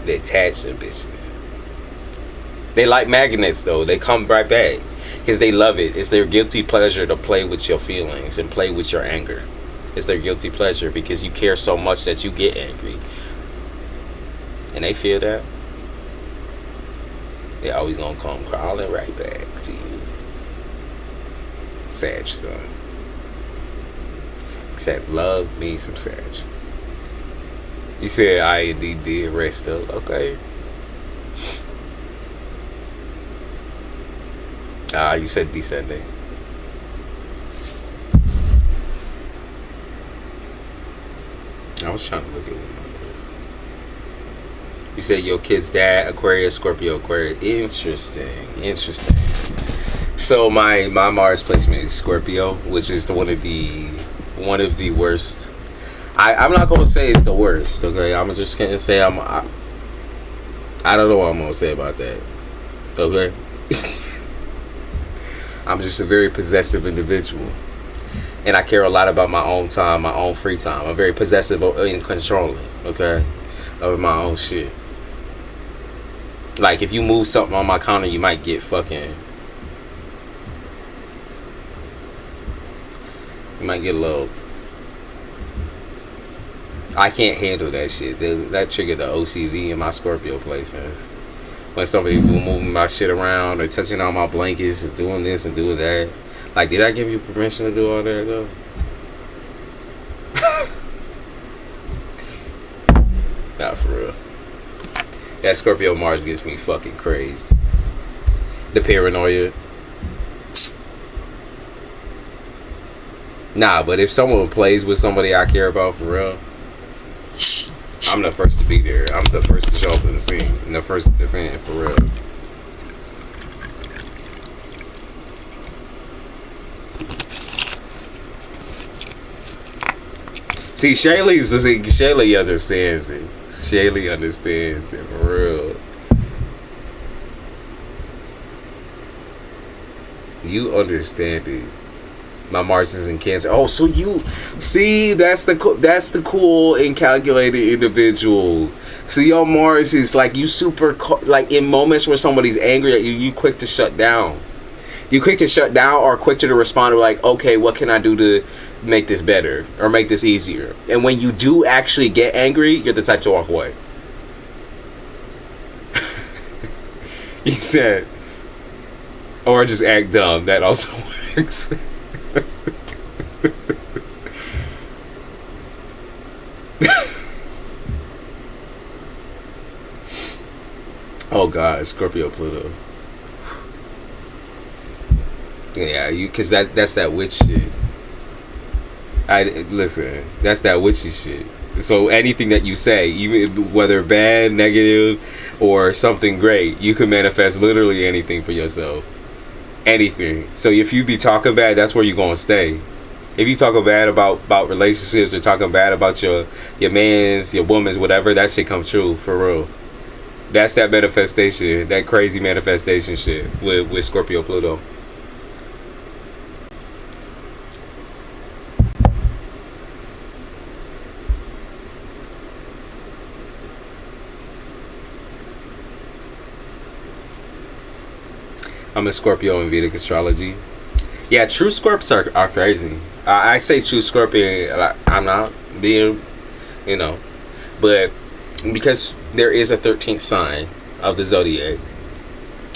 Detach them bitches. They like magnets, though. They come right back. Because they love it. It's their guilty pleasure to play with your feelings and play with your anger. It's their guilty pleasure because you care so much that you get angry. And they feel that. They're always going to come crawling right back to you. Sag Sun. Except love me some Sag. You said I indeed did rest up. Okay. You said descending. I was trying to look at one. You said your kid's dad, Aquarius, Scorpio, Aquarius. Interesting. So my Mars placement is Scorpio, which is one of the worst. I'm not gonna say it's the worst. Okay, I'm just gonna say I don't know what I'm gonna say about that. Okay. I'm just a very possessive individual. And I care a lot about my own time, my own free time. I'm very possessive and controlling, okay? Over my own shit. Like, if you move something on my counter, you might get fucking... You might get a little... I can't handle that shit. That triggered the OCD in my Scorpio placement. When somebody moving my shit around or touching on my blankets and doing this and doing that. Like, did I give you permission to do all that, though? Nah, for real. That Scorpio Mars gets me fucking crazed. The paranoia. Nah, but if someone plays with somebody I care about, for real, I'm the first to be there. I'm the first to show up in the scene. And the first to defend, for real. See, Shaylee understands it. Shaylee understands it, for real. You understand it. My Mars is in Cancer. Oh, so you see, that's the cool and calculated individual. So your Mars is like you super like in moments where somebody's angry at you, you quick to shut down. You quick to shut down or quick to respond to like, okay, what can I do to make this better or make this easier? And when you do actually get angry, you're the type to walk away. He said, or just act dumb. That also works. Oh God, Scorpio Pluto. Yeah, cause that's that witch shit. Listen, that's that witchy shit. So anything that you say, even whether bad, negative, or something great, you can manifest literally anything for yourself. Anything. So if you be talking bad, that's where you're gonna stay. If you talking bad about relationships or talking bad about your mans, your woman's, whatever, that shit come true for real. That's that manifestation, that crazy manifestation shit with Scorpio Pluto. I'm a Scorpio in Vedic astrology. Yeah, true Scorps are crazy. I say true Scorpion, like, I'm not being, but because there is a 13th sign of the zodiac,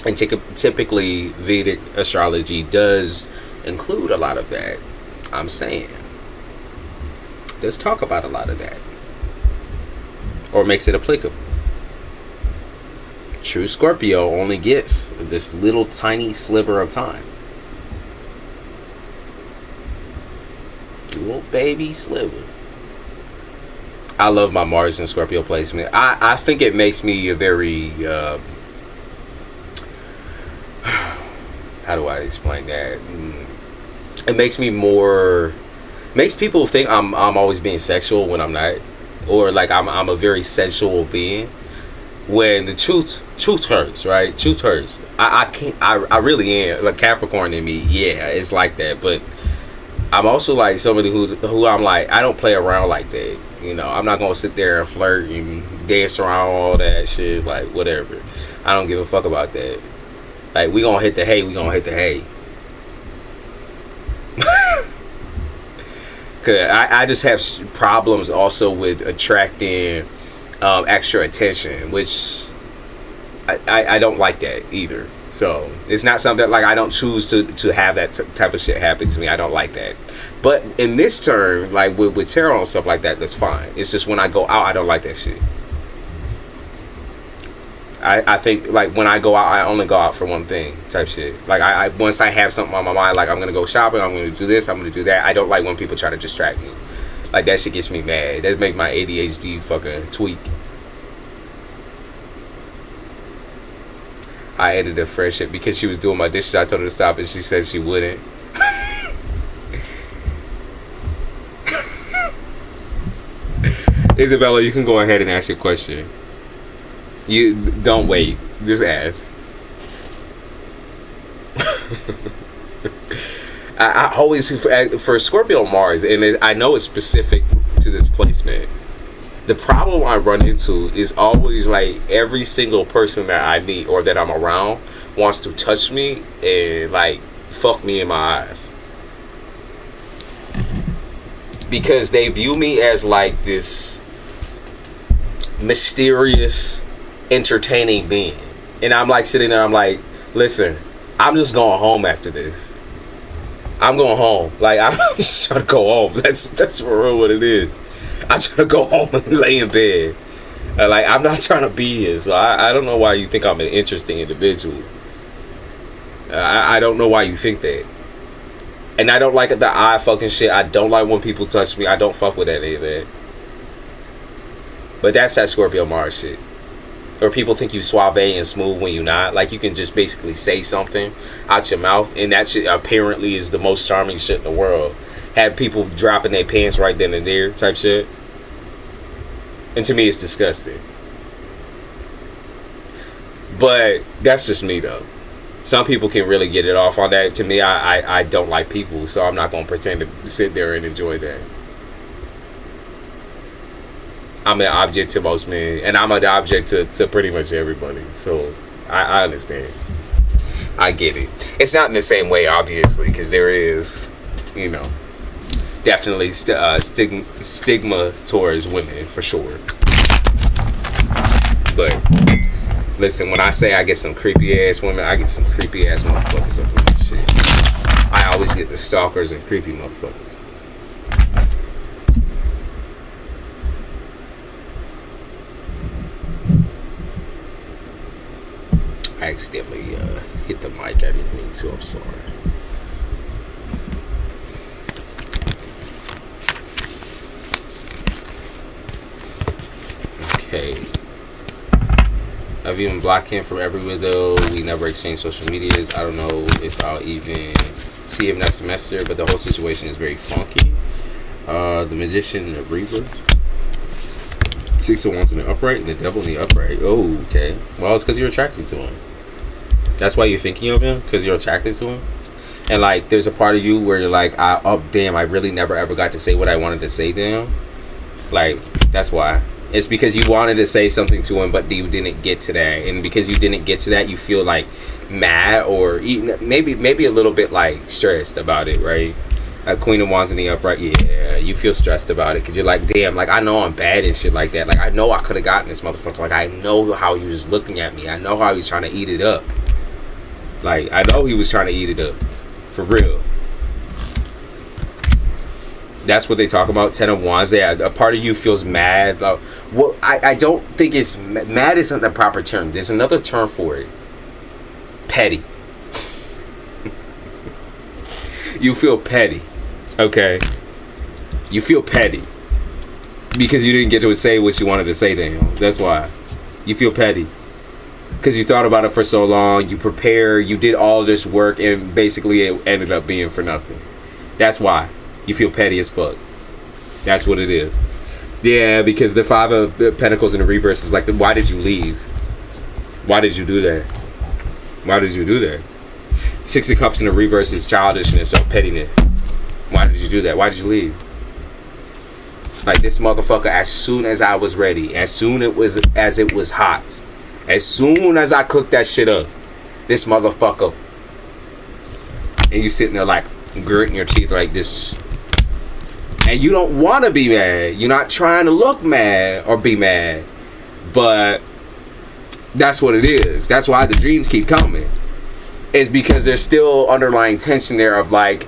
and typically Vedic astrology does include a lot of that. I'm saying, does talk about a lot of that, or makes it applicable. True Scorpio only gets this little tiny sliver of time. Little baby sliver. I love my Mars and Scorpio placement. I think it makes me a very how do I explain that? It makes me makes people think I'm always being sexual when I'm not, or like I'm a very sensual being. When the truth hurts, right? Truth hurts. I really am. Like Capricorn in me, yeah, it's like that. But I'm also like somebody who I'm like, I don't play around like that. I'm not gonna sit there and flirt and dance around all that shit. Like whatever. I don't give a fuck about that. Like we gonna hit the hay. Cause I just have problems also with attracting extra attention, which I don't like that either. So it's not something that, like, I don't choose to have that type of shit happen to me. I don't like that. But in this term, like with tarot and stuff like that, that's fine. It's just when I go out, I don't like that shit. I think like when I go out, I only go out for one thing type shit. Like I once I have something on my mind, like I'm gonna go shopping, I'm gonna do this, I'm gonna do that. I don't like when people try to distract me. Like that shit gets me mad. That make my ADHD fucking tweak. I ended a friendship because she was doing my dishes. I told her to stop and she said she wouldn't. Isabella, you can go ahead and ask your question. You don't wait. Just ask. I always, for Scorpio Mars, and I know it's specific to this placement, the problem I run into is always like every single person that I meet or that I'm around wants to touch me and like fuck me in my eyes. Because they view me as like this mysterious, entertaining being. And I'm like sitting there, I'm like, listen, I'm just going home after this. I'm going home. Like, I'm just trying to go home. That's for real what it is. I'm trying to go home and lay in bed. Like, I'm not trying to be here. So I don't know why you think I'm an interesting individual. I don't know why you think that. And I don't like the eye fucking shit. I don't like when people touch me. I don't fuck with that either. But that's that Scorpio Mars shit. Or people think you suave and smooth when you're not. Like, you can just basically say something out your mouth, and that shit apparently is the most charming shit in the world. Have people dropping their pants right then and there type shit. And to me, it's disgusting. But that's just me, though. Some people can really get it off on that. To me, I don't like people, so I'm not going to pretend to sit there and enjoy that. I'm an object to most men, and I'm an object to pretty much everybody. So I understand. I get it. It's not in the same way, obviously, because there is, definitely stigma towards women, for sure. But listen, when I say I get some creepy ass women, I get some creepy ass motherfuckers up in this shit. I always get the stalkers and creepy motherfuckers. I accidentally hit the mic. I didn't mean to. I'm sorry. Okay. I've even blocked him from everywhere though. We never exchange social medias. I don't know if I'll even see him next semester, but the whole situation is very funky. The Magician in the reverse. Six of Wands in the upright and the Devil in the upright. Oh, okay. Well, it's because you're attracted to him. That's why you're thinking of him, because you're attracted to him. And like, there's a part of you where you're like, oh damn, I really never ever got to say what I wanted to say to him. Like, that's why. It's because you wanted to say something to him, but you didn't get to that. And because you didn't get to that, you feel like mad or maybe a little bit like stressed about it, right? Queen of Wands in the upright, yeah, you feel stressed about it because you're like, damn, like I know I'm bad and shit like that. Like I know I could have gotten this motherfucker. Like I know how he was looking at me. I know how he was trying to eat it up. Like I know he was trying to eat it up, for real. That's what they talk about. 10 of Wands. A part of you feels mad. Well, I don't think it's mad. Isn't the proper term. There's another term for it. Petty. You feel petty. Okay, you feel petty because you didn't get to say what you wanted to say to him. That's why you feel petty, because you thought about it for so long. You prepared, you did all this work, and basically it ended up being for nothing. That's why you feel petty as fuck. That's what it is. Yeah, because the Five of Pentacles in the reverse is like, why did you leave? Why did you do that? Why did you do that? Six of Cups in the reverse is childishness or pettiness. Why did you do that? Why did you leave? Like this motherfucker, as soon as I was ready, as soon as it was hot, as soon as I cooked that shit up, this motherfucker, and you sitting there like gritting your teeth like this, and you don't want to be mad. You're not trying to look mad or be mad, but that's what it is. That's why the dreams keep coming. It's because there's still underlying tension there of like,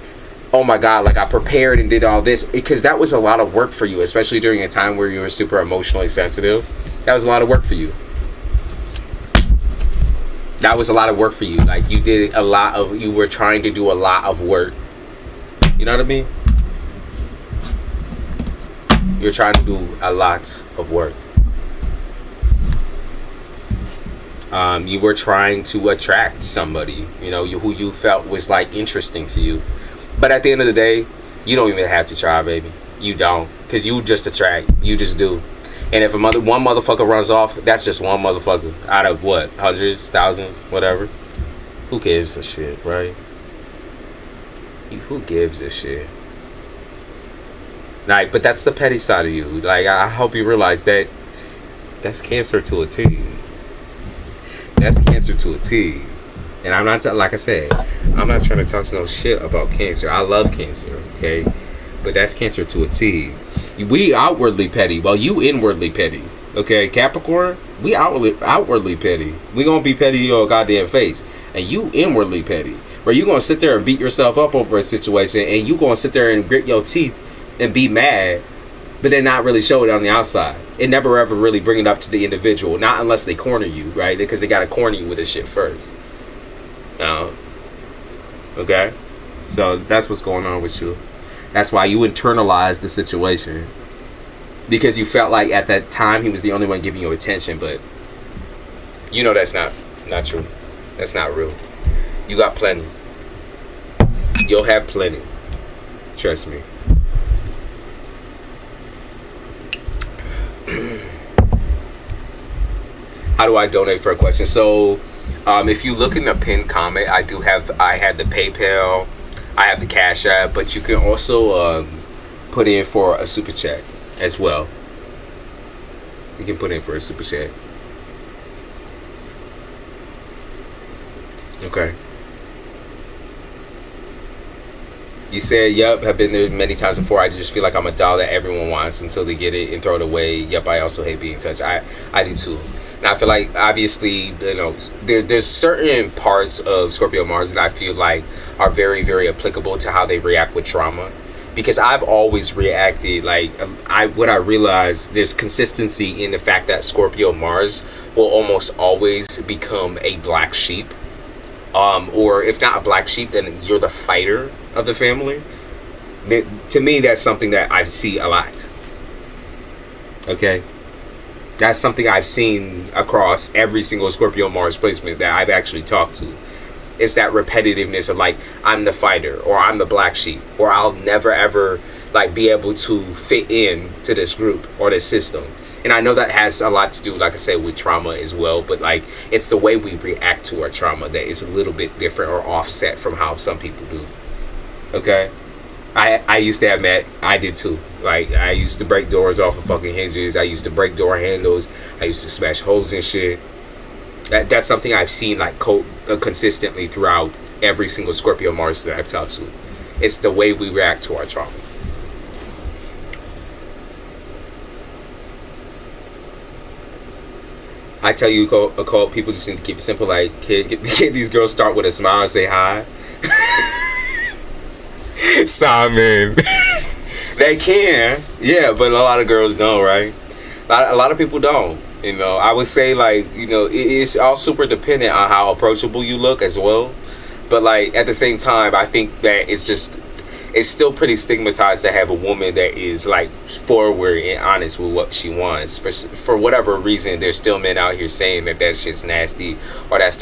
oh my God, like I prepared and did all this, because that was a lot of work for you, especially during a time where you were super emotionally sensitive. That was a lot of work for you. That was a lot of work for you. Like you were trying to do a lot of work. You know what I mean? You're trying to do a lot of work. You were trying to attract somebody, you know, who you felt was like interesting to you. But at the end of the day, you don't even have to try, baby. You don't, because you just attract. You just do. And if one motherfucker runs off, that's just one motherfucker out of what, hundreds, thousands, whatever. Who gives a shit, right? Who gives a shit? Like, but that's the petty side of you. Like, I hope you realize that that's Cancer to a T. That's Cancer to a T. And I'm not, like I said, I'm not trying to talk no shit about Cancer. I love Cancer, okay? But that's Cancer to a T. We outwardly petty, while you inwardly petty, okay? Capricorn, we outwardly petty. We gonna be petty to your goddamn face. And you inwardly petty. Where you gonna sit there and beat yourself up over a situation, and you gonna sit there and grit your teeth and be mad, but then not really show it on the outside. It never ever really bring it up to the individual. Not unless they corner you, right? Because they gotta corner you with this shit first. Okay? So that's what's going on with you. That's why you internalized the situation. Because you felt like at that time he was the only one giving you attention, but you know that's not true. That's not real. You got plenty. You'll have plenty. Trust me. How do I donate for a question? So if you look in the pinned comment, I had the PayPal, I have the Cash App, but you can also put in for a super chat as well. You can put in for a super chat. Okay. You said, yep, have been there many times before. I just feel like I'm a doll that everyone wants until they get it and throw it away. Yep, I also hate being touched. I do too. And I feel like, obviously, you know, there's certain parts of Scorpio Mars that I feel like are very, very applicable to how they react with trauma. Because I've always reacted, like, what I realized, there's consistency in the fact that Scorpio Mars will almost always become a black sheep. Or if not a black sheep, then you're the fighter of the family. To me, that's something that I see a lot. Okay? That's something I've seen across every single Scorpio Mars placement that I've actually talked to. It's that repetitiveness of like, I'm the fighter, or I'm the black sheep, or I'll never ever like be able to fit in to this group or this system. And I know that has a lot to do, like I said, with trauma as well, but like it's the way we react to our trauma that is a little bit different or offset from how some people do. Okay? I used to have that. I did too. Like, I used to break doors off of fucking hinges. I used to break door handles. I used to smash holes in shit. That's something I've seen like consistently throughout every single Scorpio Mars that I've talked to. It's the way we react to our trauma. I tell you, occult people just need to keep it simple. Like, can these girls start with a smile and say hi? Simon. They can, yeah, but a lot of girls don't, right? A lot of people don't. You know, I would say, like, you know, it's all super dependent on how approachable you look as well. But like at the same time, I think that it's still pretty stigmatized to have a woman that is like forward and honest with what she wants. For whatever reason, there's still men out here saying that shit's nasty, or that's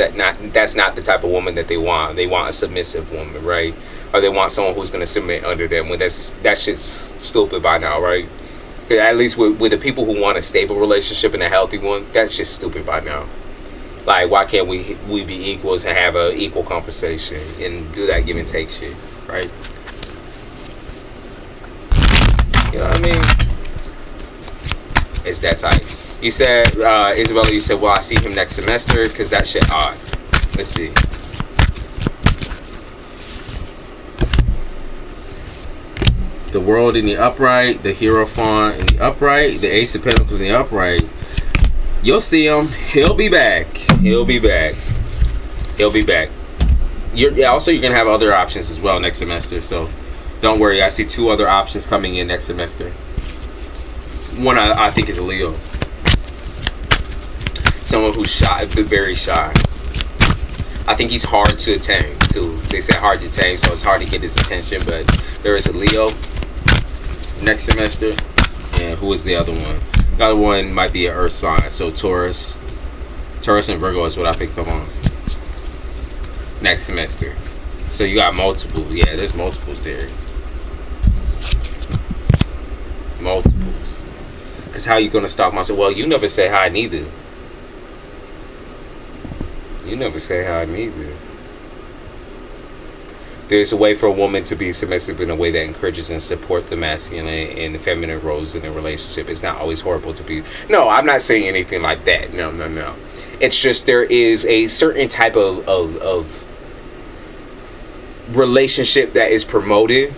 not the type of woman that they want. They want a submissive woman, right? Or they want someone who's gonna submit under them. When that shit's stupid by now, right? At least with the people who want a stable relationship and a healthy one, that's just stupid by now. Like, why can't we be equals and have a equal conversation and do that give and take shit, right? You know what I mean? It's that type. You said, Isabella, you said, well, I see him next semester, because that shit odd. Let's see. The World in the upright, the Hierophant in the upright, the Ace of Pentacles in the upright. You'll see him. He'll be back. He'll be back. He'll be back. Also, you're going to have other options as well next semester, so don't worry. I see 2 other options coming in next semester. One I think is a Leo. Someone who's shy, very shy. I think he's hard to tame, too. They say hard to tame, so it's hard to get his attention, but there is a Leo next semester. And who is the other one? The other one might be an earth sign, so Taurus and Virgo is what I picked up on next semester. So you got multiple. Yeah, there's multiples there. Multiples. Because how you gonna stalk myself? Well, you never say hi neither. You never say hi neither. There's a way for a woman to be submissive in a way that encourages and supports the masculine and the feminine roles in a relationship. It's not always horrible to be. No, I'm not saying anything like that. No. It's just there is a certain type of relationship that is promoted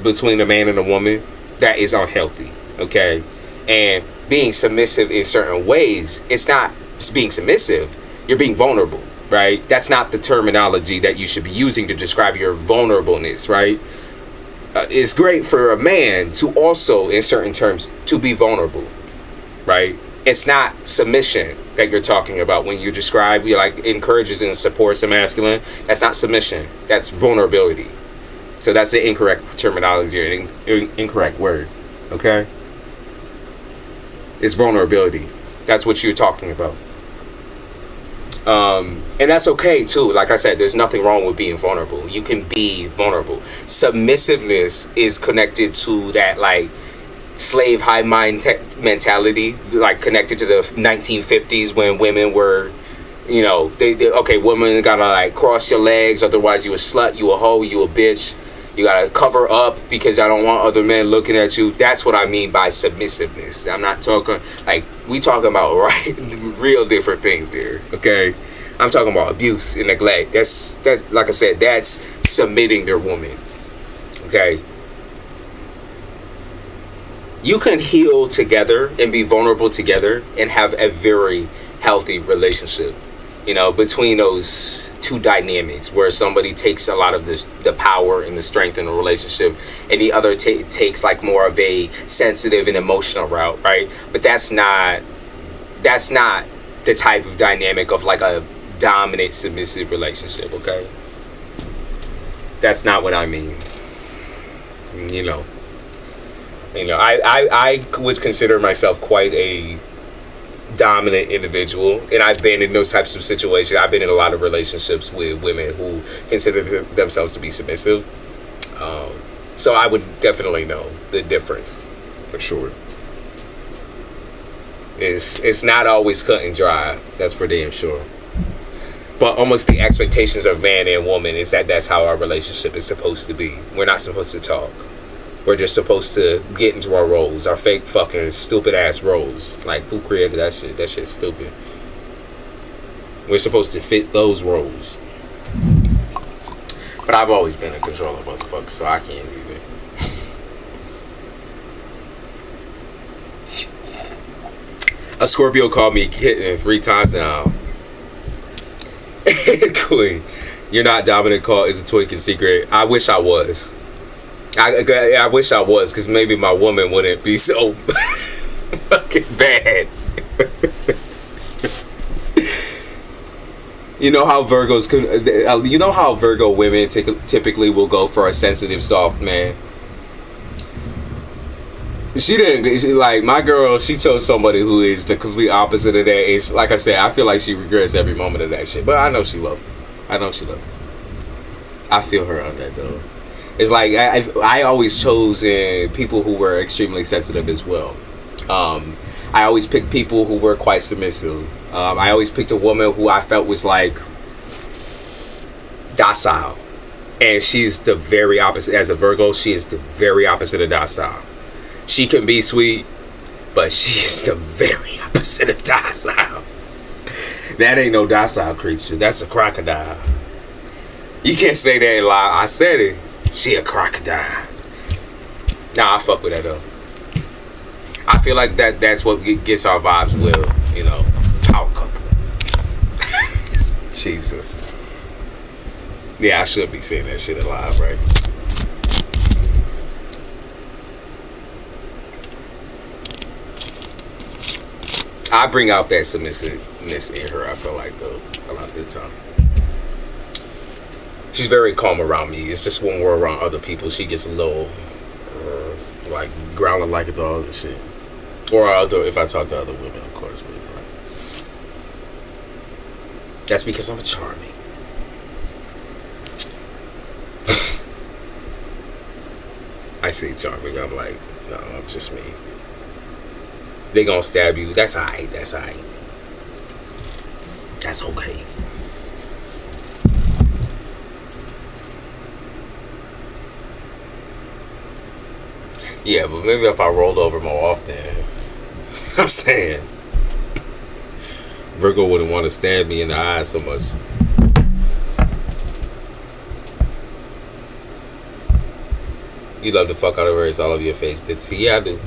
between a man and a woman that is unhealthy. Okay, and being submissive in certain ways, it's not being submissive. You're being vulnerable. Right? That's not the terminology that you should be using to describe your vulnerableness, right? It's great for a man to also, in certain terms, to be vulnerable, right? It's not submission that you're talking about when you describe, you like encourages and supports a masculine. That's not submission. That's vulnerability. So that's an incorrect terminology or an incorrect word, okay? It's vulnerability. That's what you're talking about. And that's okay too. Like I said, there's nothing wrong with being vulnerable. You can be vulnerable. Submissiveness is connected to that like slave high mind mentality, like connected to the 1950s when women were, you know, they okay, women gotta like cross your legs, otherwise you a slut, you a hoe, you a bitch. You gotta cover up because I don't want other men looking at you. That's what I mean by submissiveness. I'm not talking like we talking about real different things there. Okay, I'm talking about abuse and neglect. That's like I said. That's submitting their woman. Okay, you can heal together and be vulnerable together and have a very healthy relationship. You know, between those two dynamics where somebody takes a lot of the power and the strength in a relationship and the other takes like more of a sensitive and emotional route, right? But that's not the type of dynamic of like a dominant submissive relationship, okay? That's not what I mean. You know, I would consider myself quite a dominant individual, and I've been in those types of situations. I've been in a lot of relationships with women who consider themselves to be submissive. So I would definitely know the difference for sure. It's not always cut and dry. That's for damn sure. But almost the expectations of man and woman is that that's how our relationship is supposed to be. We're not supposed to talk. We're just supposed to get into our roles, our fake fucking stupid ass roles. Like, who created that shit? That shit's stupid. We're supposed to fit those roles. But I've always been a controller motherfucker, so I can't even. A Scorpio called me hitting 3 times now. Queen, you're not dominant. Call is a twink and secret. I wish I was. I wish I was, because maybe my woman wouldn't be so fucking bad. You know how Virgos can. You know how Virgo women typically will go for a sensitive, soft man. She didn't. Like, my girl, she chose somebody who is the complete opposite of that. It's like I said, I feel like she regrets every moment of that shit. But I know she loved me. I know she loved me. I feel her on that though. It's like I always chose people who were extremely sensitive as well. I always picked people who were quite submissive. I always picked a woman who I felt was like docile, and she's the very opposite. As a Virgo, she is the very opposite of docile. She can be sweet, but she's the very opposite of docile. That ain't no docile creature. That's a crocodile. You can't say that and lie. I said it. She a crocodile. Nah, I fuck with that though. I feel like that's what gets our vibes well, you know. Power couple. Jesus. Yeah, I should be saying that shit alive, right? I bring out that submissiveness in her, I feel like, though, a lot of the time. She's very calm around me. It's just when we're around other people, she gets a little, like, growling like a dog and shit. Or if I talk to other women, of course. But, right. That's because I'm charming. I say charming, I'm like, no, I'm just me. They gonna stab you. That's alright. That's alright. That's okay. Yeah, but maybe if I rolled over more often, I'm saying, Virgo wouldn't want to stab me in the eye so much. You love the fuck out of her. It's all over your face. Good to see. Yeah, I do.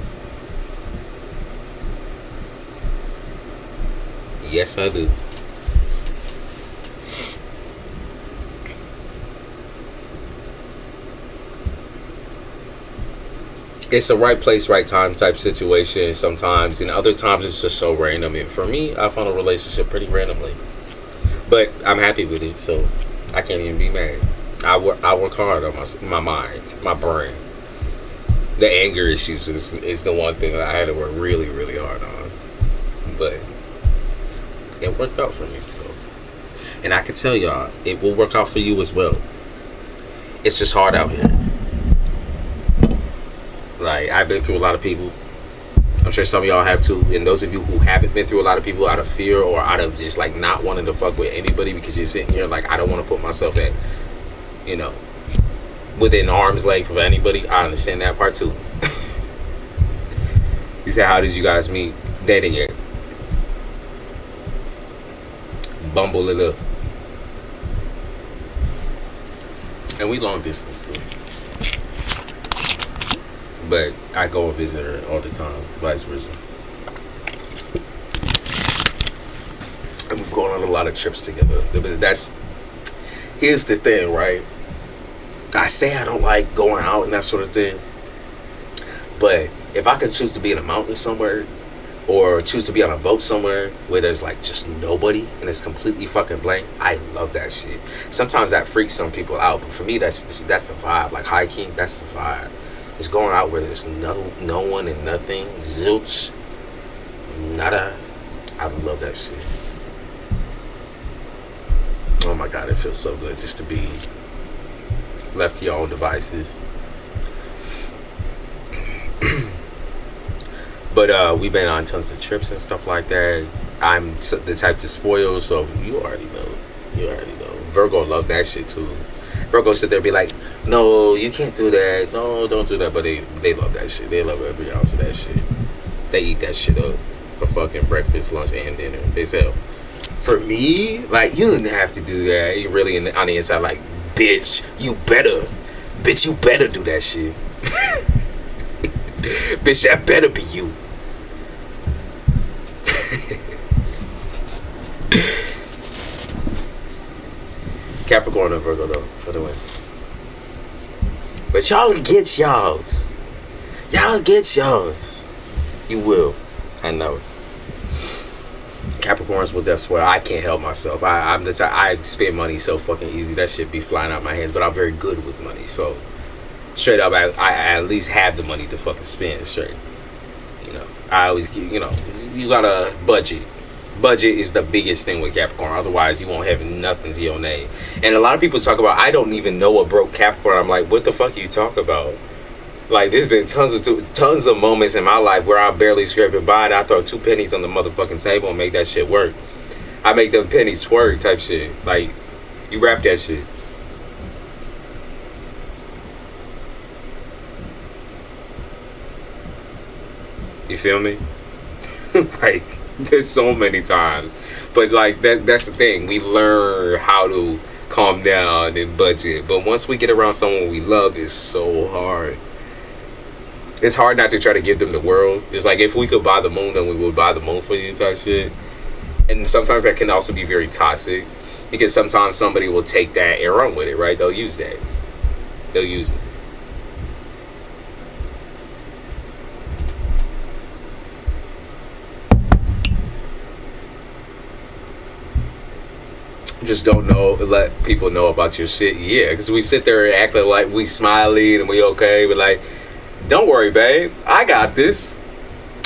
Yes, I do. It's a right place, right time type situation sometimes, and other times it's just so random. And for me, I found a relationship pretty randomly, but I'm happy with it, so I can't even be mad. I work hard on my mind, my brain. The anger issues is the one thing that I had to work really, really hard on, but it worked out for me. So, and I can tell y'all, it will work out for you as well. It's just hard out here. Like, I've been through a lot of people. I'm sure some of y'all have too. And those of you who haven't been through a lot of people out of fear or out of just like not wanting to fuck with anybody because you're sitting here like, I don't want to put myself at, you know, within arm's length of anybody. I understand that part too. He said, how did you guys meet? Dating it. Bumble it up. And we long distance too. But I go and visit her all the time, vice versa. And we've gone on a lot of trips together. Here's the thing, right? I say I don't like going out and that sort of thing. But if I could choose to be in a mountain somewhere, or choose to be on a boat somewhere where there's like just nobody and it's completely fucking blank, I love that shit. Sometimes that freaks some people out, but for me, that's the vibe. Like hiking, that's the vibe. It's going out where there's no one and nothing, zilch, nada, I love that shit. Oh my God, it feels so good just to be left to your own devices. But we've been on tons of trips and stuff like that. I'm the type to spoil, so you already know. Virgo love that shit too. Virgo sit there and be like, no, you can't do that. No, don't do that. But they love that shit. They love every ounce of that shit. They eat that shit up for fucking breakfast, lunch, and dinner. They say, for me, like, you didn't have to do that. You really on the inside like, bitch, you better do that shit. Bitch, that better be you. Capricorn and Virgo though for the win. But y'all get y'all's. Y'all get y'all's. You will. I know. Capricorns will definitely swear I can't help myself. I'm the type, I spend money so fucking easy. That shit be flying out my hands. But I'm very good with money. So straight up, I at least have the money to fucking spend straight. You know, I always, you know, you gotta budget. Budget is the biggest thing with Capricorn. Otherwise, you won't have nothing to your name. And a lot of people talk about, I don't even know a broke Capricorn. I'm like, what the fuck are you talking about? Like, there's been tons of moments in my life where I'm barely scraping by and I throw 2 pennies on the motherfucking table and make that shit work. I make them pennies twerk type shit. Like, you rap that shit. You feel me? Like, there's so many times. But like that's the thing. We learn how to calm down and budget. But once we get around someone we love, it's so hard. It's hard not to try to give them the world. It's like, if we could buy the moon, then we would buy the moon for you type shit. And sometimes that can also be very toxic. Because sometimes somebody will take that and run with it, right? They'll use that. They'll use it. Just don't know, let people know about your shit. Yeah, because we sit there and act like we smiley and we okay, but like, don't worry, babe, I got this,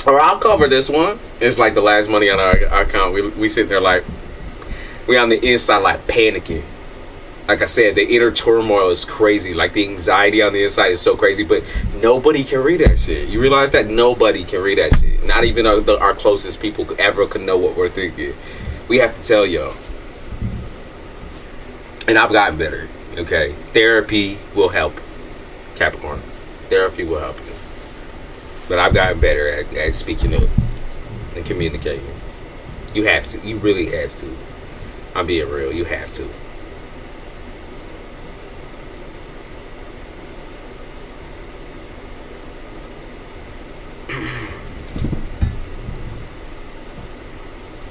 or I'll cover this one. It's like the last money on our account. We sit there like, we on the inside like panicking. Like I said, the inner turmoil is crazy. Like, the anxiety on the inside is so crazy, but nobody can read that shit. You realize that? Nobody can read that shit. Not even our closest people ever could know what we're thinking. We have to tell y'all. And I've gotten better, okay? Therapy will help, Capricorn. Therapy will help you. But I've gotten better at speaking up and communicating. You have to. You really have to. I'm being real. You have to.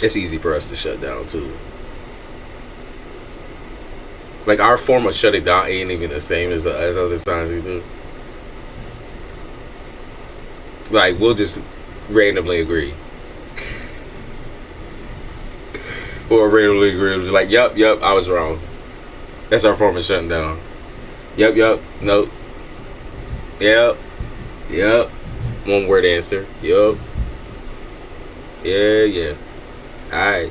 It's easy for us to shut down, too. Like, our form of shutting down ain't even the same as other signs we do. Like, we'll just randomly agree. Or randomly agree. It was like, yup, I was wrong. That's our form of shutting down. Yup, nope. Yep. One word answer. Yup. Yeah. Alright.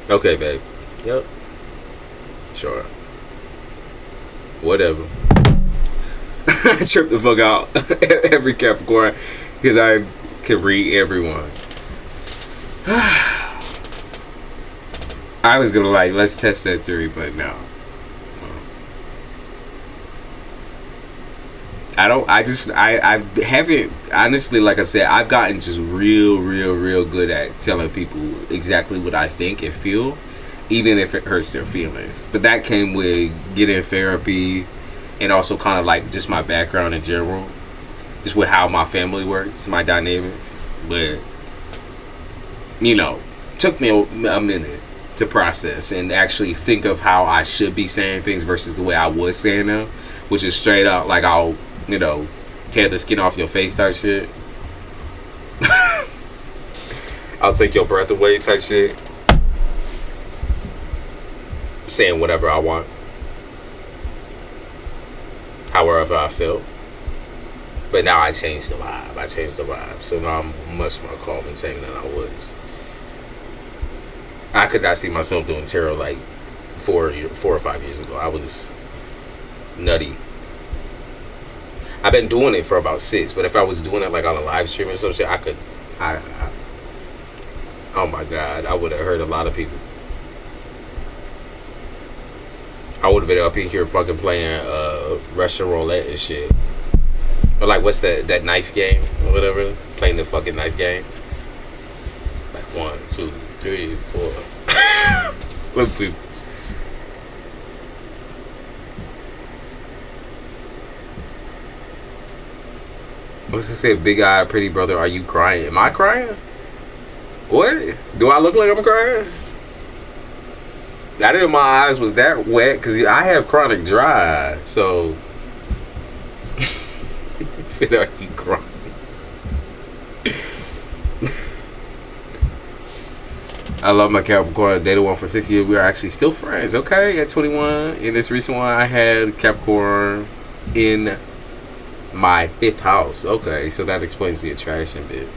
Okay, babe. Yep. Sure. Whatever. I trip the fuck out every Capricorn because I can read everyone. I was gonna like, let's test that theory, but no. I haven't, honestly, like I said, I've gotten just real good at telling people exactly what I think and feel, even if it hurts their feelings. But that came with getting therapy and also kind of like just my background in general, just with how my family works, my dynamics. But, you know, took me a minute to process and actually think of how I should be saying things versus the way I was saying them, which is straight up like, I'll, you know, tear the skin off your face type shit. I'll take your breath away type shit. Saying whatever I want. However I feel. But now I changed the vibe. So now I'm much more calm and tame than I was. I could not see myself doing tarot like 4 or 5 years ago. I was nutty. I've been doing it for about 6, but if I was doing it like on a live stream or some shit, oh my God, I would have hurt a lot of people. I would have been up in here fucking playing Russian roulette and shit. Or like, what's that knife game or whatever? Playing the fucking knife game. Like 1, 2, 3, 4. Look, people. What's it say? Big eye, pretty brother, are you crying? Am I crying? What? Do I look like I'm crying? I didn't know my eyes was that wet because I have chronic dry. So, said, are you crying? I love my Capricorn. Dated one for 6 years. We are actually still friends. Okay, at 21. In this recent one, I had Capricorn in my 5th house. Okay, so that explains the attraction bit.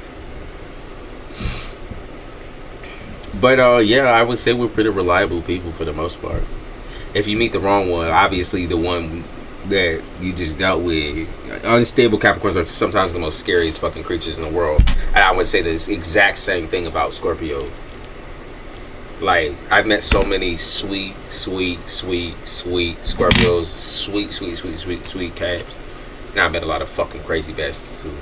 But yeah, I would say we're pretty reliable people for the most part. If you meet the wrong one, obviously the one that you just dealt with, unstable Capricorns are sometimes the most scariest fucking creatures in the world. And I would say this exact same thing about Scorpio. Like, I've met so many sweet Scorpios, sweet Caps. Now I met a lot of fucking crazy bastards too.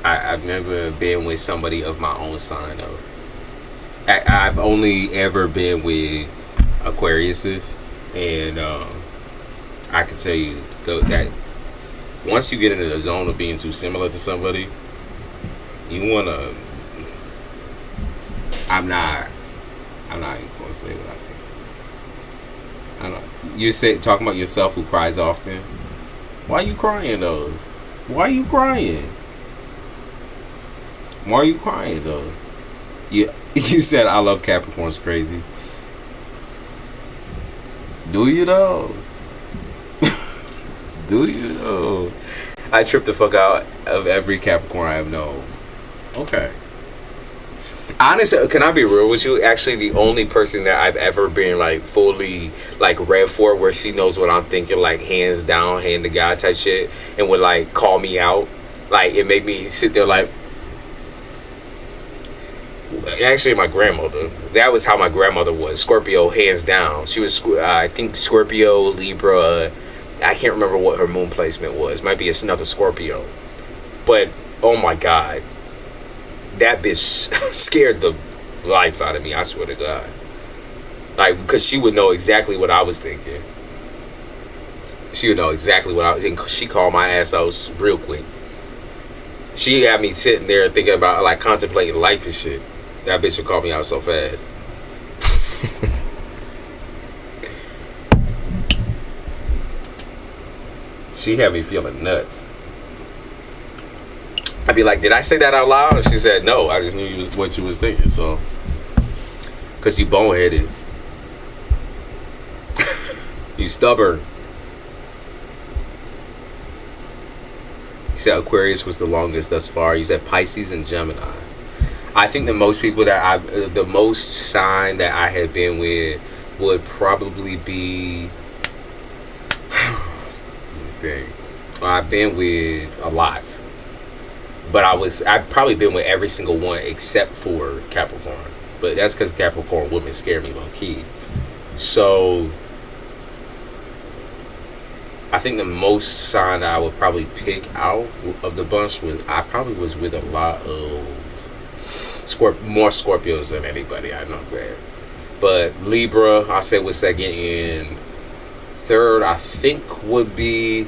I've never been with somebody of my own sign though. I've only ever been with Aquariuses, and I can tell you that once you get into the zone of being too similar to somebody, you wanna. I'm not even gonna say what I think. I don't. You say talking about yourself who cries often. Why are you crying though? Why are you crying? Why are you crying though? You said I love Capricorns crazy. Do you though? Do you though? I trip the fuck out of every Capricorn I have known. Okay. Honestly, can I be real with you? Actually, the only person that I've ever been like fully like read for, where she knows what I'm thinking, like hands down, hand to God type shit, and would like call me out, like it made me sit there like. Actually, my grandmother. That was how my grandmother was. Scorpio, hands down. She was, I think, Scorpio, Libra. I can't remember what her moon placement was. Might be another Scorpio. But, oh my God. That bitch scared the life out of me, I swear to God. Like, because she would know exactly what I was thinking. She would know exactly what I was thinking. She called my ass out real quick. She had me sitting there thinking about, like, contemplating life and shit. That bitch would call me out so fast. She had me feeling nuts. I'd be like, did I say that out loud? And she said, no, I just knew what you was thinking, so. Because you boneheaded. You stubborn. You said Aquarius was the longest thus far. You said Pisces and Gemini. I think the most people that the most sign that I had been with would probably be. Well, I've been with a lot, but I've probably been with every single one except for Capricorn. But that's because Capricorn women scare me low key. So I think the most sign that I would probably pick out of the bunch was I probably was with a lot of. More Scorpios than anybody, I know that. But Libra, I say was second, and third I think would be,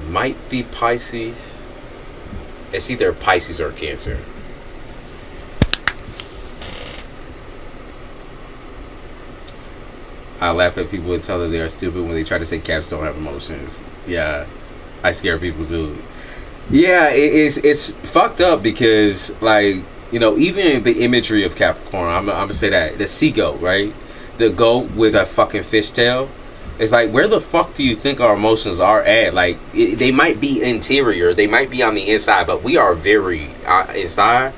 might be Pisces. It's either Pisces or Cancer. I laugh at people and tell them they are stupid when they try to say Caps don't have emotions. Yeah, I scare people too. Yeah, it's fucked up because, like, you know, even the imagery of Capricorn, I'm gonna say that the sea goat, right? The goat with a fucking fishtail. It's like, where the fuck do you think our emotions are at? Like, they might be interior, they might be on the inside, but we are very inside.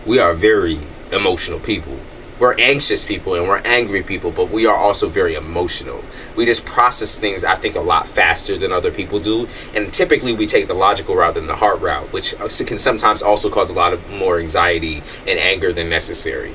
We are very emotional people. We're anxious people and we're angry people, but we are also very emotional. We just process things, I think, a lot faster than other people do. And typically we take the logical route than the heart route, which can sometimes also cause a lot of more anxiety and anger than necessary.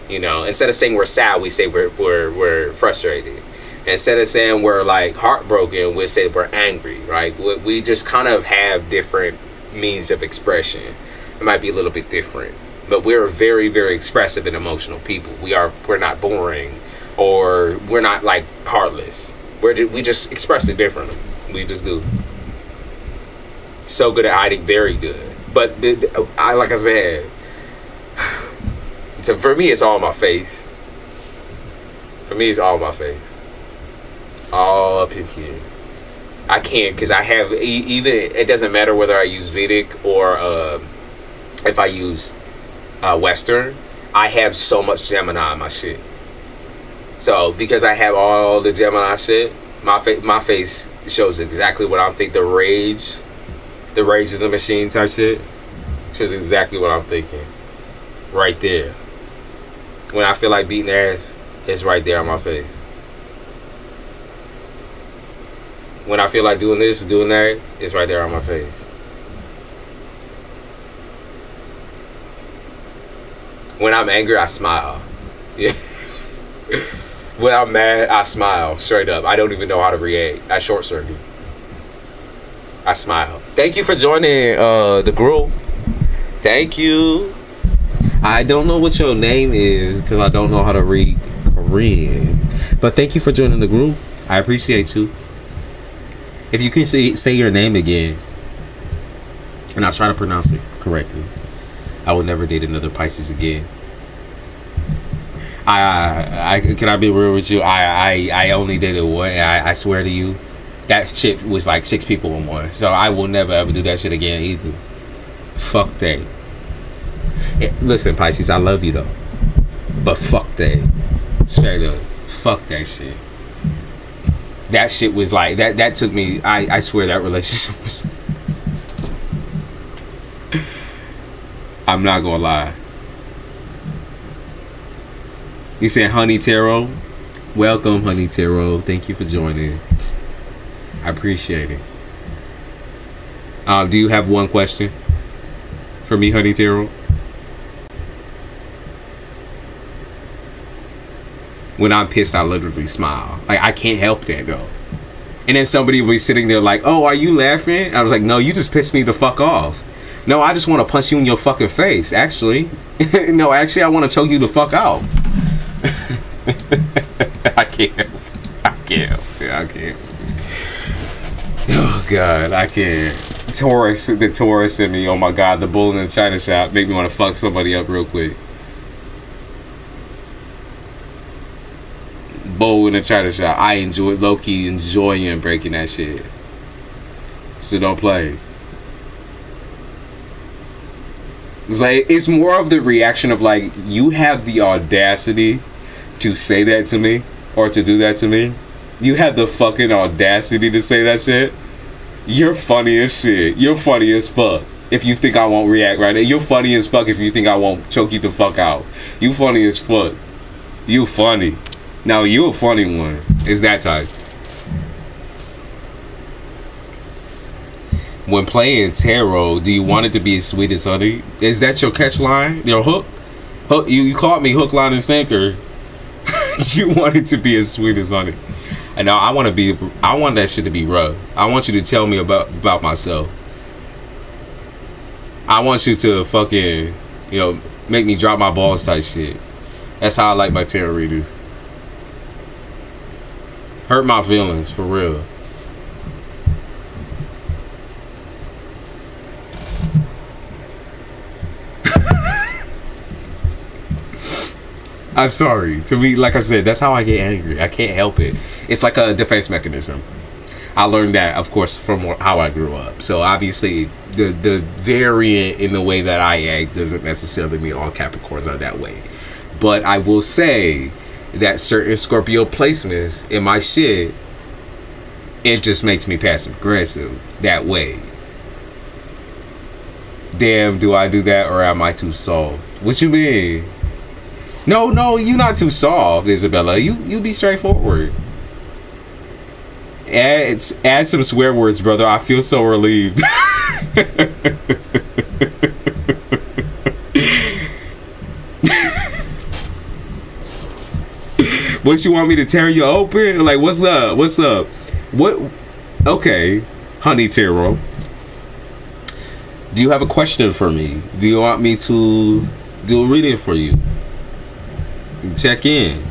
You know, instead of saying we're sad, we say we're frustrated. Instead of saying we're like heartbroken, we say we're angry, right? We just kind of have different means of expression. It might be a little bit different. But we're very, very expressive and emotional people. We're not boring, or we're not like heartless. We just express it differently. We just do. So good at hiding, very good. But like I said, so for me, it's all my face. For me, it's all my face. All up in here. I can't, because I have even. It doesn't matter whether I use Vedic or if I use Western. I have so much Gemini in my shit. So because I have all the Gemini shit, my face shows exactly what I'm thinking. The rage of the machine type shit shows exactly what I'm thinking. Right there. When I feel like beating ass, it's right there on my face. When I feel like doing this, doing that, it's right there on my face. When I'm angry, I smile. Yeah. When I'm mad, I smile. Straight up. I don't even know how to react. I short circuit. I smile. Thank you for joining the group. Thank you. I don't know what your name is because I don't know how to read Korean. But thank you for joining the group. I appreciate you. If you can say your name again, and I'll try to pronounce it correctly. I will never date another Pisces again. Can I be real with you? I only dated one. I swear to you, that shit was like 6 people in one. So I will never ever do that shit again either. Fuck that. Listen, Pisces, I love you though, but fuck that. Straight up, fuck that shit. That shit was like that took me. I swear that relationship was. I'm not gonna lie. You said Honey Tarot. Welcome, Honey Tarot. Thank you for joining. I appreciate it. Do you have one question for me, Honey Tarot? When I'm pissed, I literally smile. Like, I can't help that though. And then somebody will be sitting there like, "Oh, are you laughing?" I was like, "No, you just pissed me the fuck off." No, I just want to punch you in your fucking face, actually. No, actually, I want to choke you the fuck out. I can't. I can't. Oh, God, I can't. The Taurus in me, oh my God, the bull in the china shop make me want to fuck somebody up real quick. Bull in the china shop. I enjoy, low-key enjoying breaking that shit. So don't play. It's like, it's more of the reaction of like, you have the audacity to say that to me or to do that to me. You have the fucking audacity to say that shit. You're funny as shit. You're funny as fuck if you think I won't react right now. You're funny as fuck if you think I won't choke you the fuck out. You funny as fuck. You funny. Now you a funny one. It's that type. When playing tarot, do you want it to be as sweet as honey? Is that your catch line? Your hook? You caught me hook, line, and sinker. Do you want it to be as sweet as honey? And now I want that shit to be rough. I want you to tell me about myself. I want you to fucking, make me drop my balls type shit. That's how I like my tarot readers. Hurt my feelings, for real. I'm sorry. To me, like I said, that's how I get angry. I can't help it. It's like a defense mechanism. I learned that, of course, from how I grew up. So obviously, the variant in the way that I act doesn't necessarily mean all Capricorns are that way. But I will say that certain Scorpio placements in my shit It just makes me passive aggressive that way. Damn, do I do that or am I too soft? What you mean? No, you not too soft, Isabella. You be straightforward. Add some swear words, brother. I feel so relieved. What, you want me to tear you open? Like, what's up? What? Okay, honey tarot. Do you have a question for me? Do you want me to do a reading for you? Check in.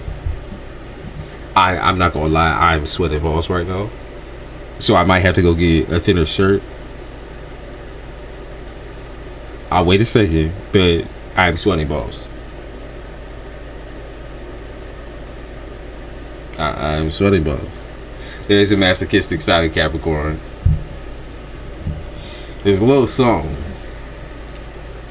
I'm not gonna lie, I'm sweating balls right now. So I might have to go get a thinner shirt. I'll wait a second, but I'm sweating balls. I'm sweating balls. There's a masochistic side of Capricorn. There's a little song.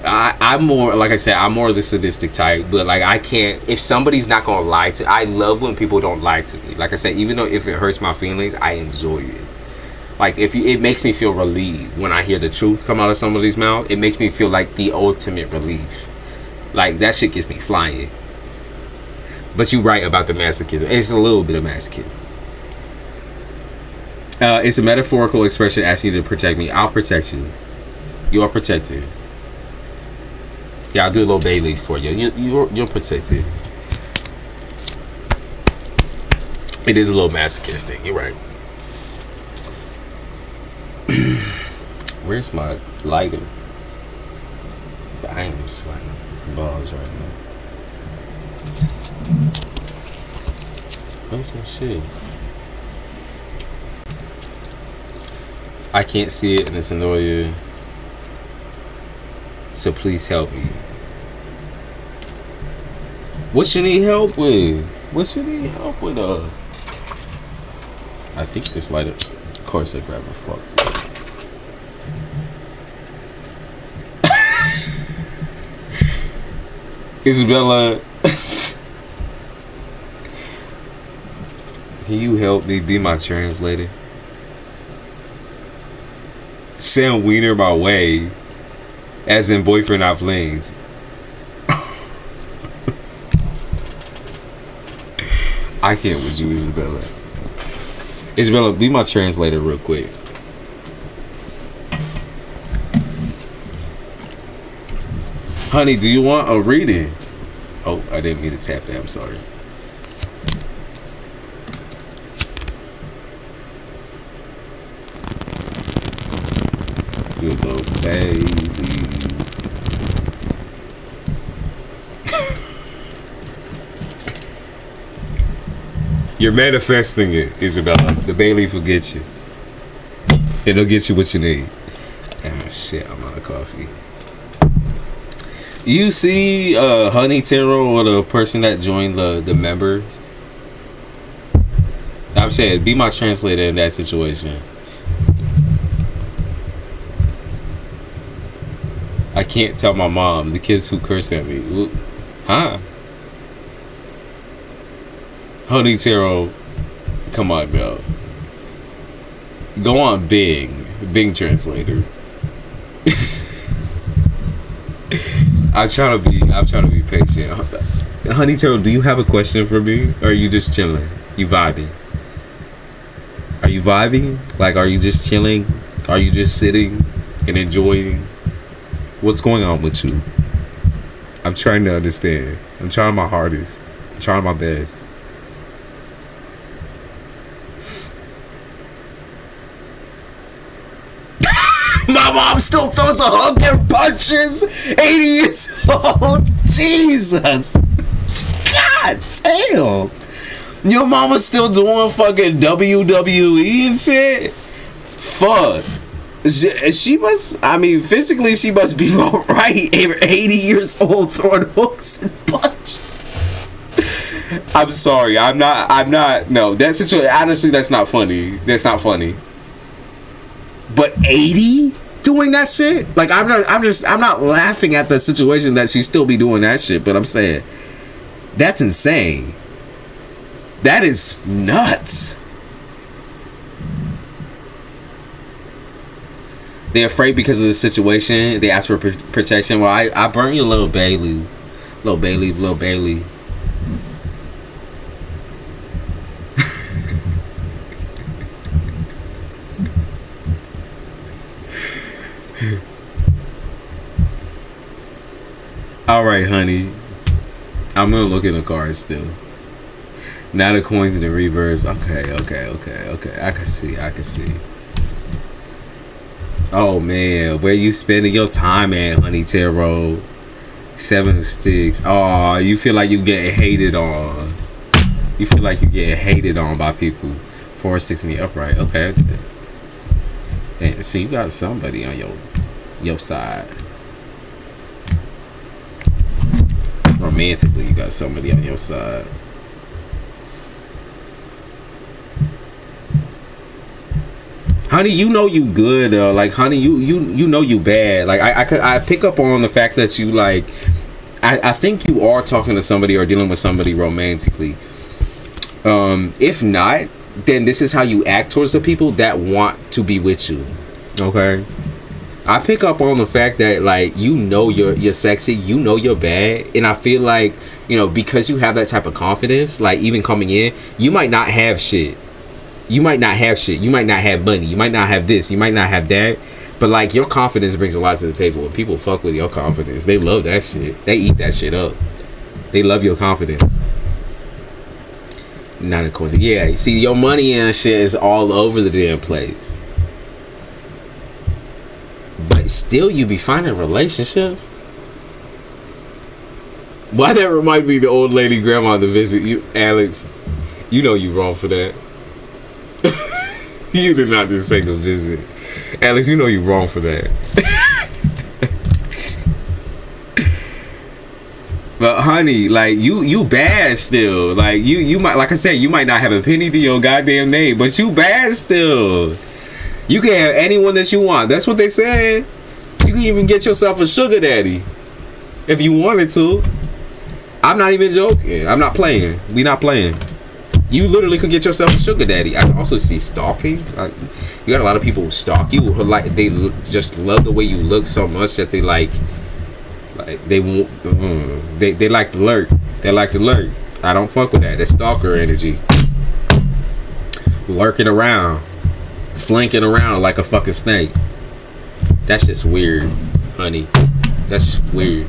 I'm more, like I said, I'm more the sadistic type, but like I can't, if somebody's not gonna lie to, I love when people don't lie to me. Like I said, even though if it hurts my feelings, I enjoy it. Like it makes me feel relieved when I hear the truth come out of somebody's mouth. It makes me feel like the ultimate relief. Like that shit gets me flying. But you're right about the masochism. It's a little bit of masochism. It's a metaphorical expression asking you to protect me. I'll protect you. You are protected. Yeah, I'll do a little bay leaf for you. You're protected. It is a little masochistic. You're right. Where's my lighter? I am sweating balls right now. Where's my shit? I can't see it and it's annoying. So please help me. What you need help with? I think this lighter. Of course I grabbed my fuck. Isabella, can you help me be my translator? Send Wiener my way, as in boyfriend not flings. I can't with you, Isabella. Isabella, be my translator real quick. Honey, do you want a reading? Oh, I didn't mean to tap that. I'm sorry. You little baby. You're manifesting it, Isabella. The bay leaf will get you. It'll get you what you need. Ah, shit, I'm out of coffee. You see Honey Tarot or the person that joined the members? I'm saying, be my translator in that situation. I can't tell my mom, the kids who curse at me. Huh? Honey Tarot, come on, bro. Go on Bing Translator. I'm trying to be patient. Honey Tarot, do you have a question for me? Or are you just chilling? You vibing? Are you vibing? Like, are you just chilling? Are you just sitting and enjoying? What's going on with you? I'm trying to understand. I'm trying my hardest. I'm trying my best. My mom still throws 100 punches. 80 years old. Jesus. God damn. Your mama's still doing fucking WWE and shit? Fuck. She must, I mean, physically she must be alright. 80 years old throwing hooks and punches. I'm sorry. I'm not, no. That situation, honestly, that's not funny. That's not funny. But 80 doing that shit? Like, I'm not laughing at the situation that she still be doing that shit, but I'm saying that's insane. That is nuts. They're afraid because of the situation. They ask for protection. Well, I burn you, little Bailey. Little Bailey, little Bailey. All right, honey. I'm gonna look in the cards still. Now the coins in the reverse. Okay. I can see. Oh man, where you spending your time at, honey? Tarot. 7 of Sticks. Oh, you feel like you getting hated on. You feel like you getting hated on by people. 4 of Sticks in the upright. Okay. And so you got somebody on your side. Romantically, you got somebody on your side. Honey, you know you good. Like, honey, you know you bad. Like, I pick up on the fact that you like. I think you are talking to somebody or dealing with somebody romantically. If not, then this is how you act towards the people that want to be with you. Okay. I pick up on the fact that, like, you know you're sexy, you know you're bad, and I feel like, you know, because you have that type of confidence, like, even coming in, you might not have shit. You might not have money. You might not have this. You might not have that. But, like, your confidence brings a lot to the table. And people fuck with your confidence. They love that shit. They eat that shit up. They love your confidence. Not a coincidence. Yeah, see, your money and shit is all over the damn place. But still, you be finding relationships. Why that remind me of the old lady grandma to visit you, Alex? You know you wrong for that. You did not just take a visit, Alex. You know you wrong for that. But honey, like you bad still. Like you might, like I said, you might not have a penny to your goddamn name, but you bad still. You can have anyone that you want. That's what they said. You can even get yourself a sugar daddy if you wanted to. I'm not even joking. I'm not playing. We not playing. You literally could get yourself a sugar daddy. I also see stalking. Like, you got a lot of people who stalk you, who like they just love the way you look so much that they like they won't. They like to lurk. They like to lurk. I don't fuck with that. That's stalker energy. Lurking around, slinking around like a fucking snake. That's just weird, honey. That's just weird.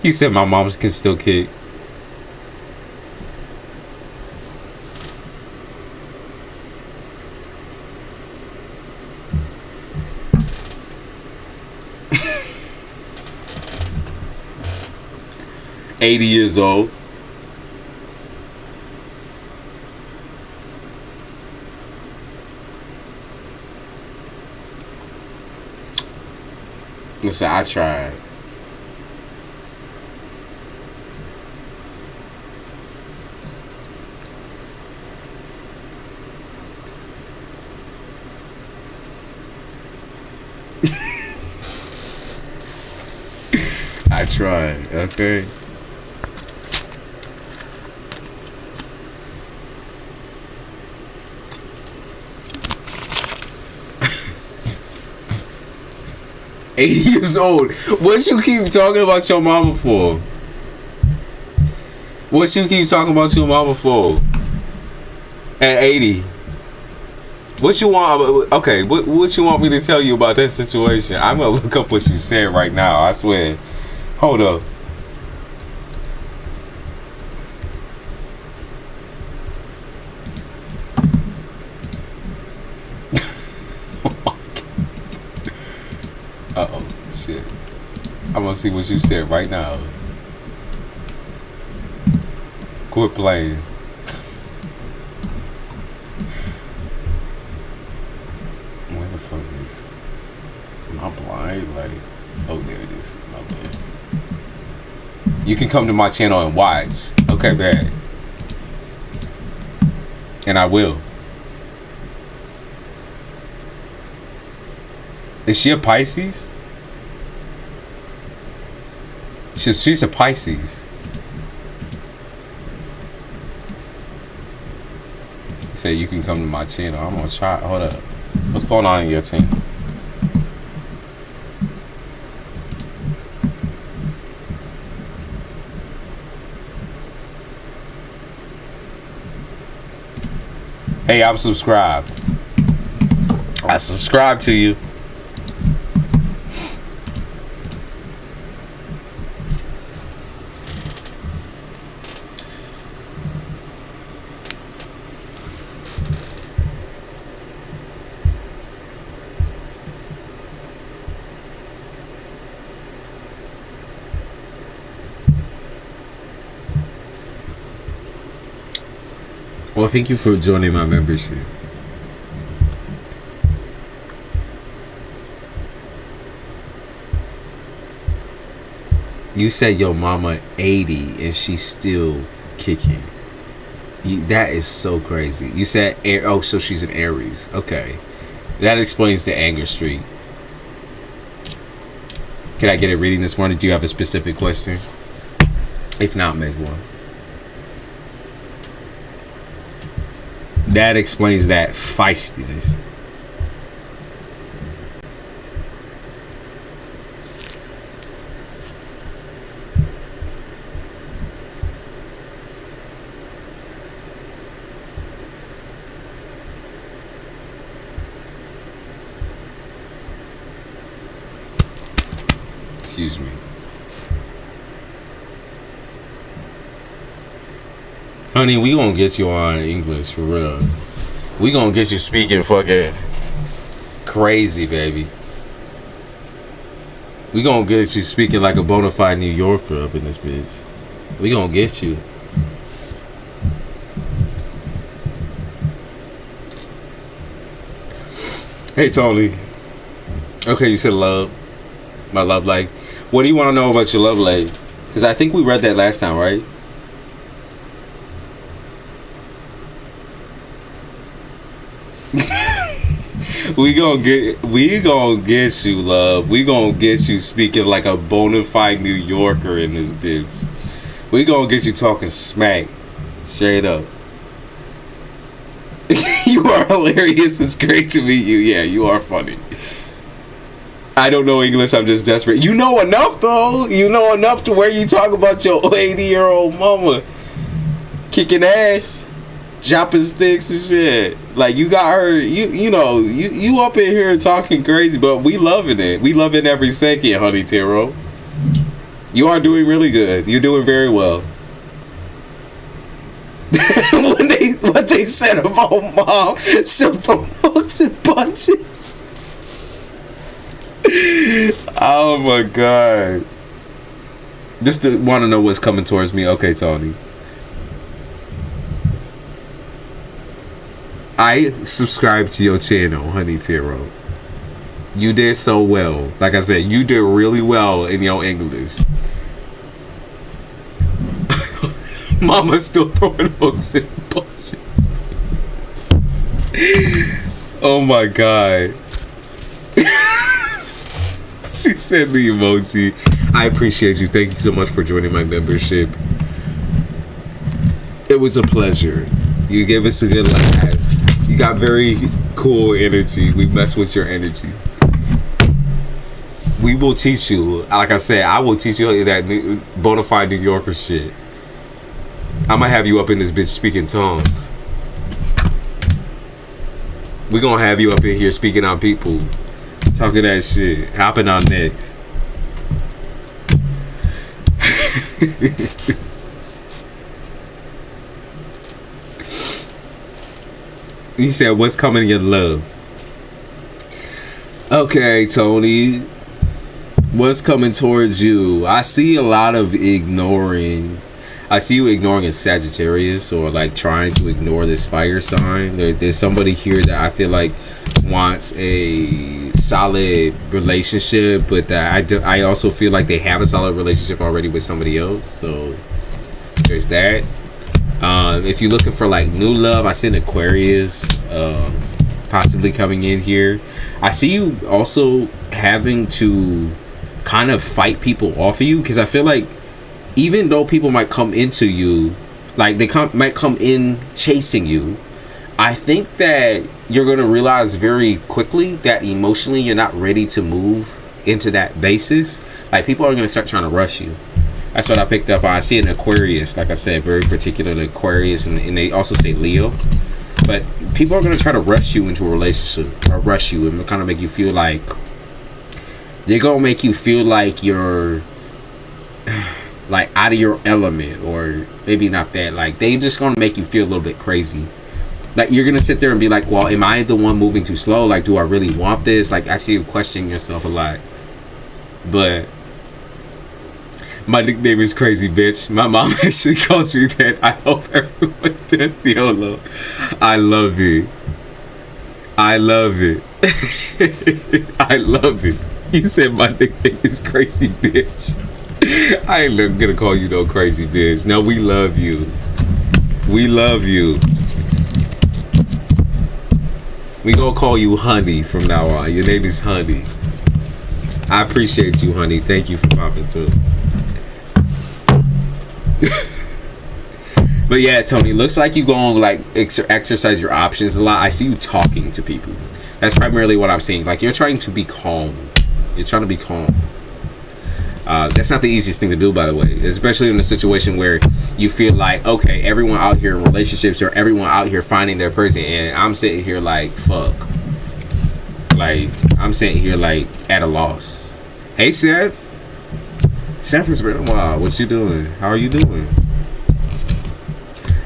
You said my moms can still kick. $80 years old. Listen, I tried. I tried, okay? $80 years old. What you keep talking about your mama for? What you keep talking about your mama for? At 80. What you want? Okay, what you want me to tell you about that situation? I'm gonna look up what you said right now. I swear. Hold up. Uh-oh, shit. I'm gonna see what you said right now. Quit playing. Where the fuck is... Am I blind? Like... Oh, there it is. My bad. You can come to my channel and watch. Okay, bad. And I will. Is she a Pisces? She's a Pisces. Say you can come to my channel. I'm gonna try. Hold up. What's going on in your channel? Hey, I'm subscribed. I subscribe to you. Well, thank you for joining my membership. You said your mama 80 and she's still kicking. That is so crazy. You said, oh, so she's an Aries. Okay. That explains the anger streak. Can I get a reading this morning? Do you have a specific question? If not, make one. That explains that feistiness. Excuse me. Honey, we gonna get you on English for real. We gonna get you speaking fucking crazy, baby. We gonna get you speaking like a bona fide New Yorker up in this bitch. We gonna get you. Hey, Tony. Okay, you said love. My love life. What do you want to know about your love life? Because I think we read that last time, right? We gonna get you, love. We gonna get you speaking like a bona fide New Yorker in this bitch. We gonna get you talking smack, straight up. You are hilarious. It's great to meet you. Yeah, you are funny. I don't know English. I'm just desperate. You know enough, though. You know enough to where you talk about your 80-year-old mama kicking ass, dropping sticks and shit. Like, you got her. You up in here talking crazy, but we loving it. We loving every second, honey Taro. You are doing really good. You're doing very well. What they said about mom, simple notes and bunches. Oh my god. Just to want to know what's coming towards me. Okay, Tony. I subscribe to your channel, honey Taro. You did so well. Like I said, you did really well in your English. Mama's still throwing hooks and bunches. Oh my god. She sent the emoji. I appreciate you. Thank you so much for joining my membership. It was a pleasure. You gave us a good laugh. You got very cool energy. We mess with your energy. We will teach you. Like I said, I will teach you that bona fide New Yorker shit. I'm gonna have you up in this bitch speaking tongues. We gonna have you up in here speaking on people. Talking that shit. Hopping on necks. He said, what's coming in love? Okay, Tony. What's coming towards you? I see a lot of ignoring. I see you ignoring a Sagittarius, or like trying to ignore this fire sign. There's somebody here that I feel like wants a solid relationship, but that I also feel like they have a solid relationship already with somebody else. So there's that. If you're looking for like new love, I see an Aquarius possibly coming in here. I see you also having to kind of fight people off of you, because I feel like even though people might come into you, like they might come in chasing you, I think that you're going to realize very quickly that emotionally you're not ready to move into that basis. Like, people are going to start trying to rush you. That's what I picked up on. I see it in Aquarius, like I said, very particularly Aquarius, and they also say Leo. But people are going to try to rush you into a relationship, or rush you, and kind of make you feel like, they're going to make you feel like you're like out of your element, or maybe not that. Like, they just going to make you feel a little bit crazy. Like, you're going to sit there and be like, well, am I the one moving too slow? Like, do I really want this? Like, I see you questioning yourself a lot. But my nickname is Crazy Bitch. My mom actually calls me that. I hope everyone does. YOLO. I love it. I love it. I love it. He said my nickname is Crazy Bitch. I ain't gonna call you no crazy bitch. No, we love you. We love you. We gonna call you Honey from now on. Your name is Honey. I appreciate you, Honey. Thank you for popping through. But yeah, Tony, looks like you gonna like exercise your options a lot. I see you talking to people. That's primarily what I'm seeing. Like, you're trying to be calm. You're trying to be calm. That's not the easiest thing to do, by the way, especially in a situation where you feel like, okay, everyone out here in relationships, or everyone out here finding their person, and I'm sitting here like, fuck. Like, I'm sitting here like at a loss. Hey, Seth. Seth, it's been a while. What you doing? How are you doing?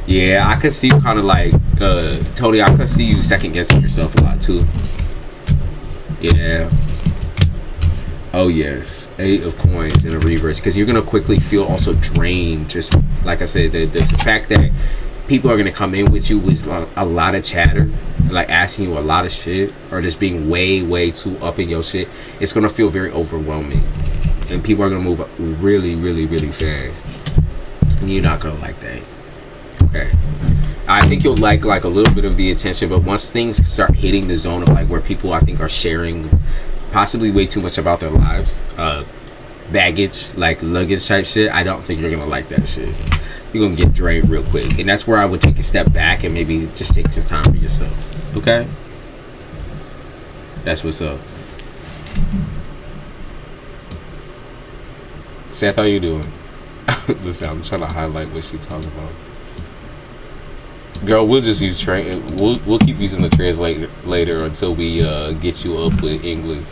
Yeah, I could see you kind of like, Tony, I could see you second guessing yourself a lot too. Yeah. Oh yes, 8 of coins in a reverse, because you're gonna quickly feel also drained. Just like I said, the fact that people are gonna come in with you with a lot of chatter, like asking you a lot of shit, or just being way too up in your shit. It's gonna feel very overwhelming, and people are gonna move really fast. And you're not gonna like that. Okay. I think you'll like a little bit of the attention, but once things start hitting the zone of like where people I think are sharing possibly way too much about their lives, baggage, like luggage type shit, I don't think you're gonna like that shit. You're gonna get drained real quick, and that's where I would take a step back and maybe just take some time for yourself. Okay, that's what's up. Seth, how you doing? Listen, I'm trying to highlight what she's talking about. Girl, we'll just use we'll keep using the translator later until we get you up with English.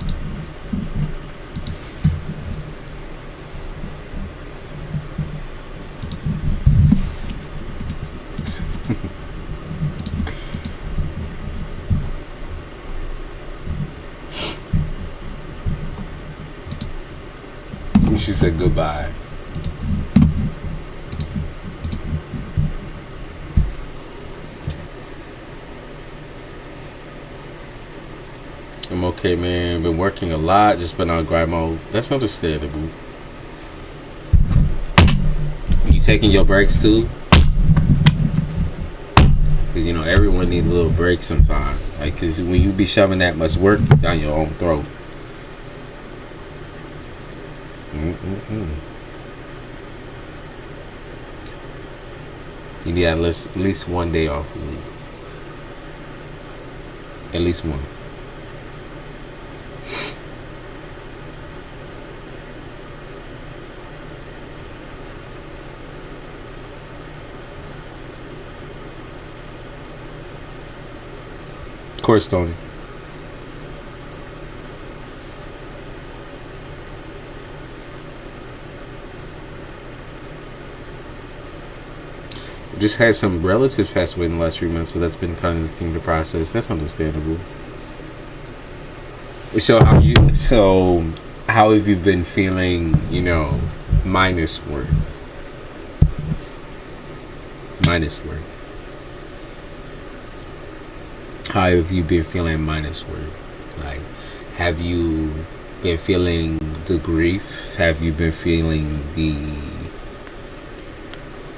She said goodbye. I'm okay, man. Been working a lot. Just been on grind mode. That's understandable. You taking your breaks too? Because, you know, everyone needs a little break sometimes. Like, because when you be shoving that much work down your own throat. You need at least one day off a week. At least one. Of course, Tony. Just had some relatives pass away in the last 3 months, so that's been kind of the thing to process. That's understandable. So how have you been feeling, you know, minus work? Minus work. How have you been feeling minus work? Like, have you been feeling the grief? Have you been feeling the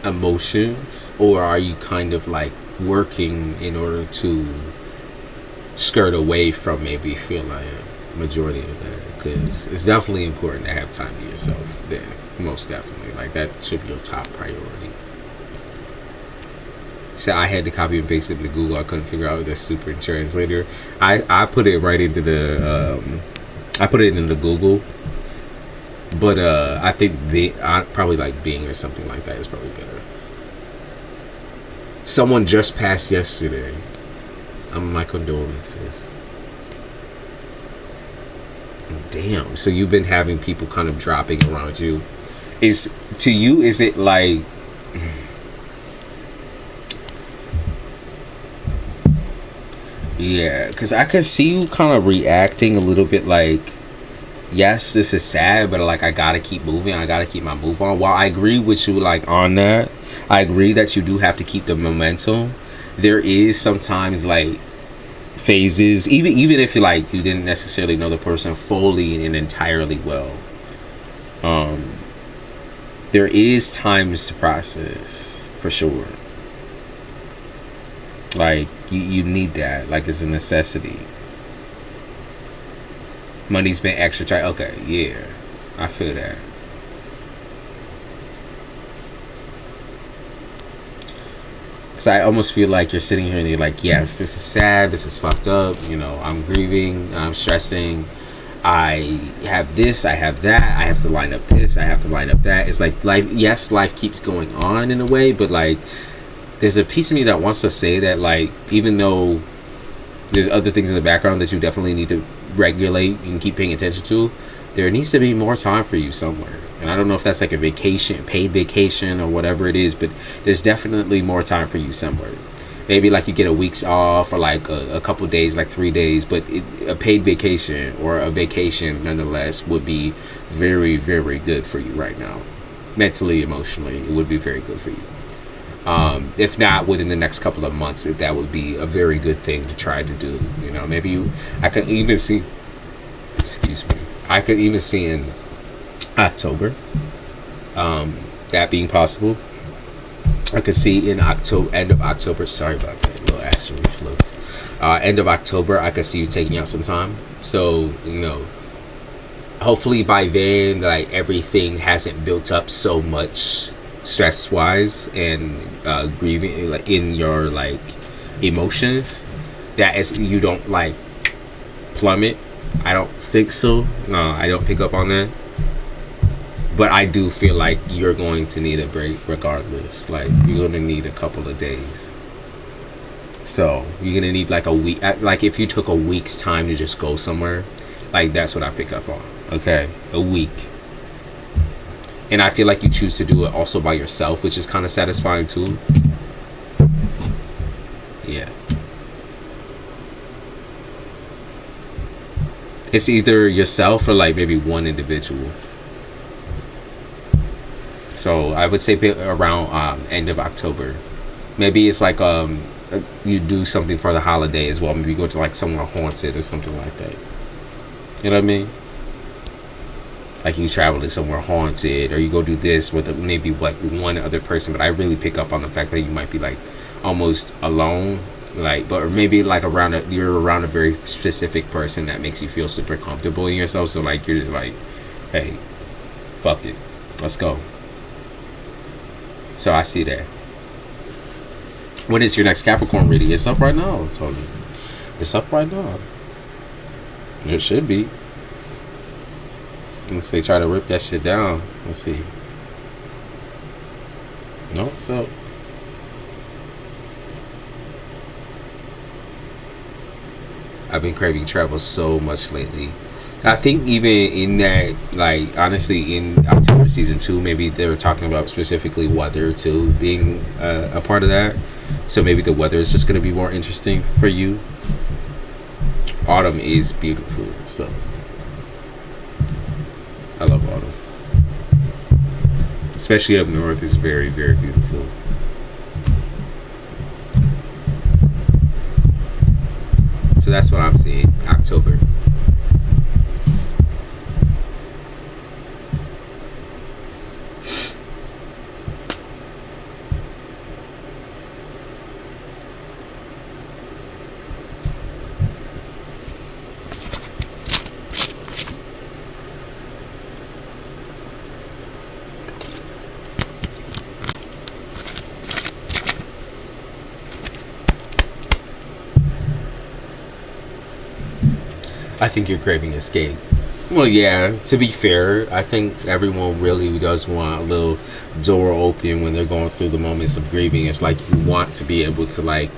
emotions? Or are you kind of like working in order to skirt away from maybe feeling a majority of that? Because it's definitely important to have time to yourself there. Most definitely. Like, that should be your top priority. So I had to copy and paste it into Google. I couldn't figure out the stupid translator. I put it right into the I put it into Google, but I think probably like Bing or something like that is probably better. Someone just passed yesterday. My condolences. Damn. So you've been having people kind of dropping around you. Is it like? Yeah, because I could see you kind of reacting a little bit like, yes, this is sad, but like I gotta keep moving. I gotta keep my move on. While I agree with you like on that, I agree that you do have to keep the momentum. There is sometimes like phases, even if like you didn't necessarily know the person fully and entirely well. There is times to process for sure. Like you need that, like it's a necessity. Money's been extra tight. Okay, yeah, I feel that. Cause I almost feel like you're sitting here and you're like, yes, this is sad, this is fucked up. You know, I'm grieving, I'm stressing. I have this, I have that. I have to line up this, I have to line up that. It's like life. Yes, life keeps going on in a way, but like, there's a piece of me that wants to say that like, even though there's other things in the background that you definitely need to regulate and keep paying attention to, there needs to be more time for you somewhere. And I don't know if that's like a vacation, paid vacation or whatever it is, but there's definitely more time for you somewhere. Maybe like you get a week's off or like a couple days, like 3 days, but a paid vacation or a vacation nonetheless would be very, very good for you right now. Mentally, emotionally, it would be very good for you. If not within the next couple of months, if that would be a very good thing to try to do. You know, maybe I could even see, I could even see in October, that being possible. I could see in October, end of October, sorry about that, little acid reflux. End of October, I could see you taking out some time. So, you know, hopefully by then, like, everything hasn't built up so much stress wise and grieving, like, in your, like, emotions, that is, you don't, like, plummet. I don't think so. No, I don't pick up on that. But I do feel like you're going to need a break regardless. Like, you're going to need a couple of days. So, you're going to need like a week. Like, if you took a week's time to just go somewhere, like, that's what I pick up on. Okay? A week. And I feel like you choose to do it also by yourself, which is kind of satisfying too. Yeah. It's either yourself or like maybe one individual. So I would say around end of October. Maybe it's like you do something for the holiday as well. Maybe you go to like somewhere haunted or something like that. You know what I mean? Like you travel to somewhere haunted, or you go do this with maybe like one other person. But I really pick up on the fact that you might be like almost alone, like, but or maybe like you're around a very specific person that makes you feel super comfortable in yourself. So like you're just like, hey, fuck it, let's go. So I see that. When is your next Capricorn reading? It's up right now, Tony. It's up right now. It should be. Unless they try to rip that shit down. Let's see. No, it's up. I've been craving travel so much lately. I think even in that, like, honestly, in October season 2, maybe they were talking about specifically weather too being a part of that. So maybe the weather is just going to be more interesting for you. Autumn is beautiful, so I love autumn. Especially up north, it's very, very beautiful. So that's what I'm seeing, October. I think you're craving escape. Well, yeah, to be fair, I think everyone really does want a little door open when they're going through the moments of grieving. It's like you want to be able to, like,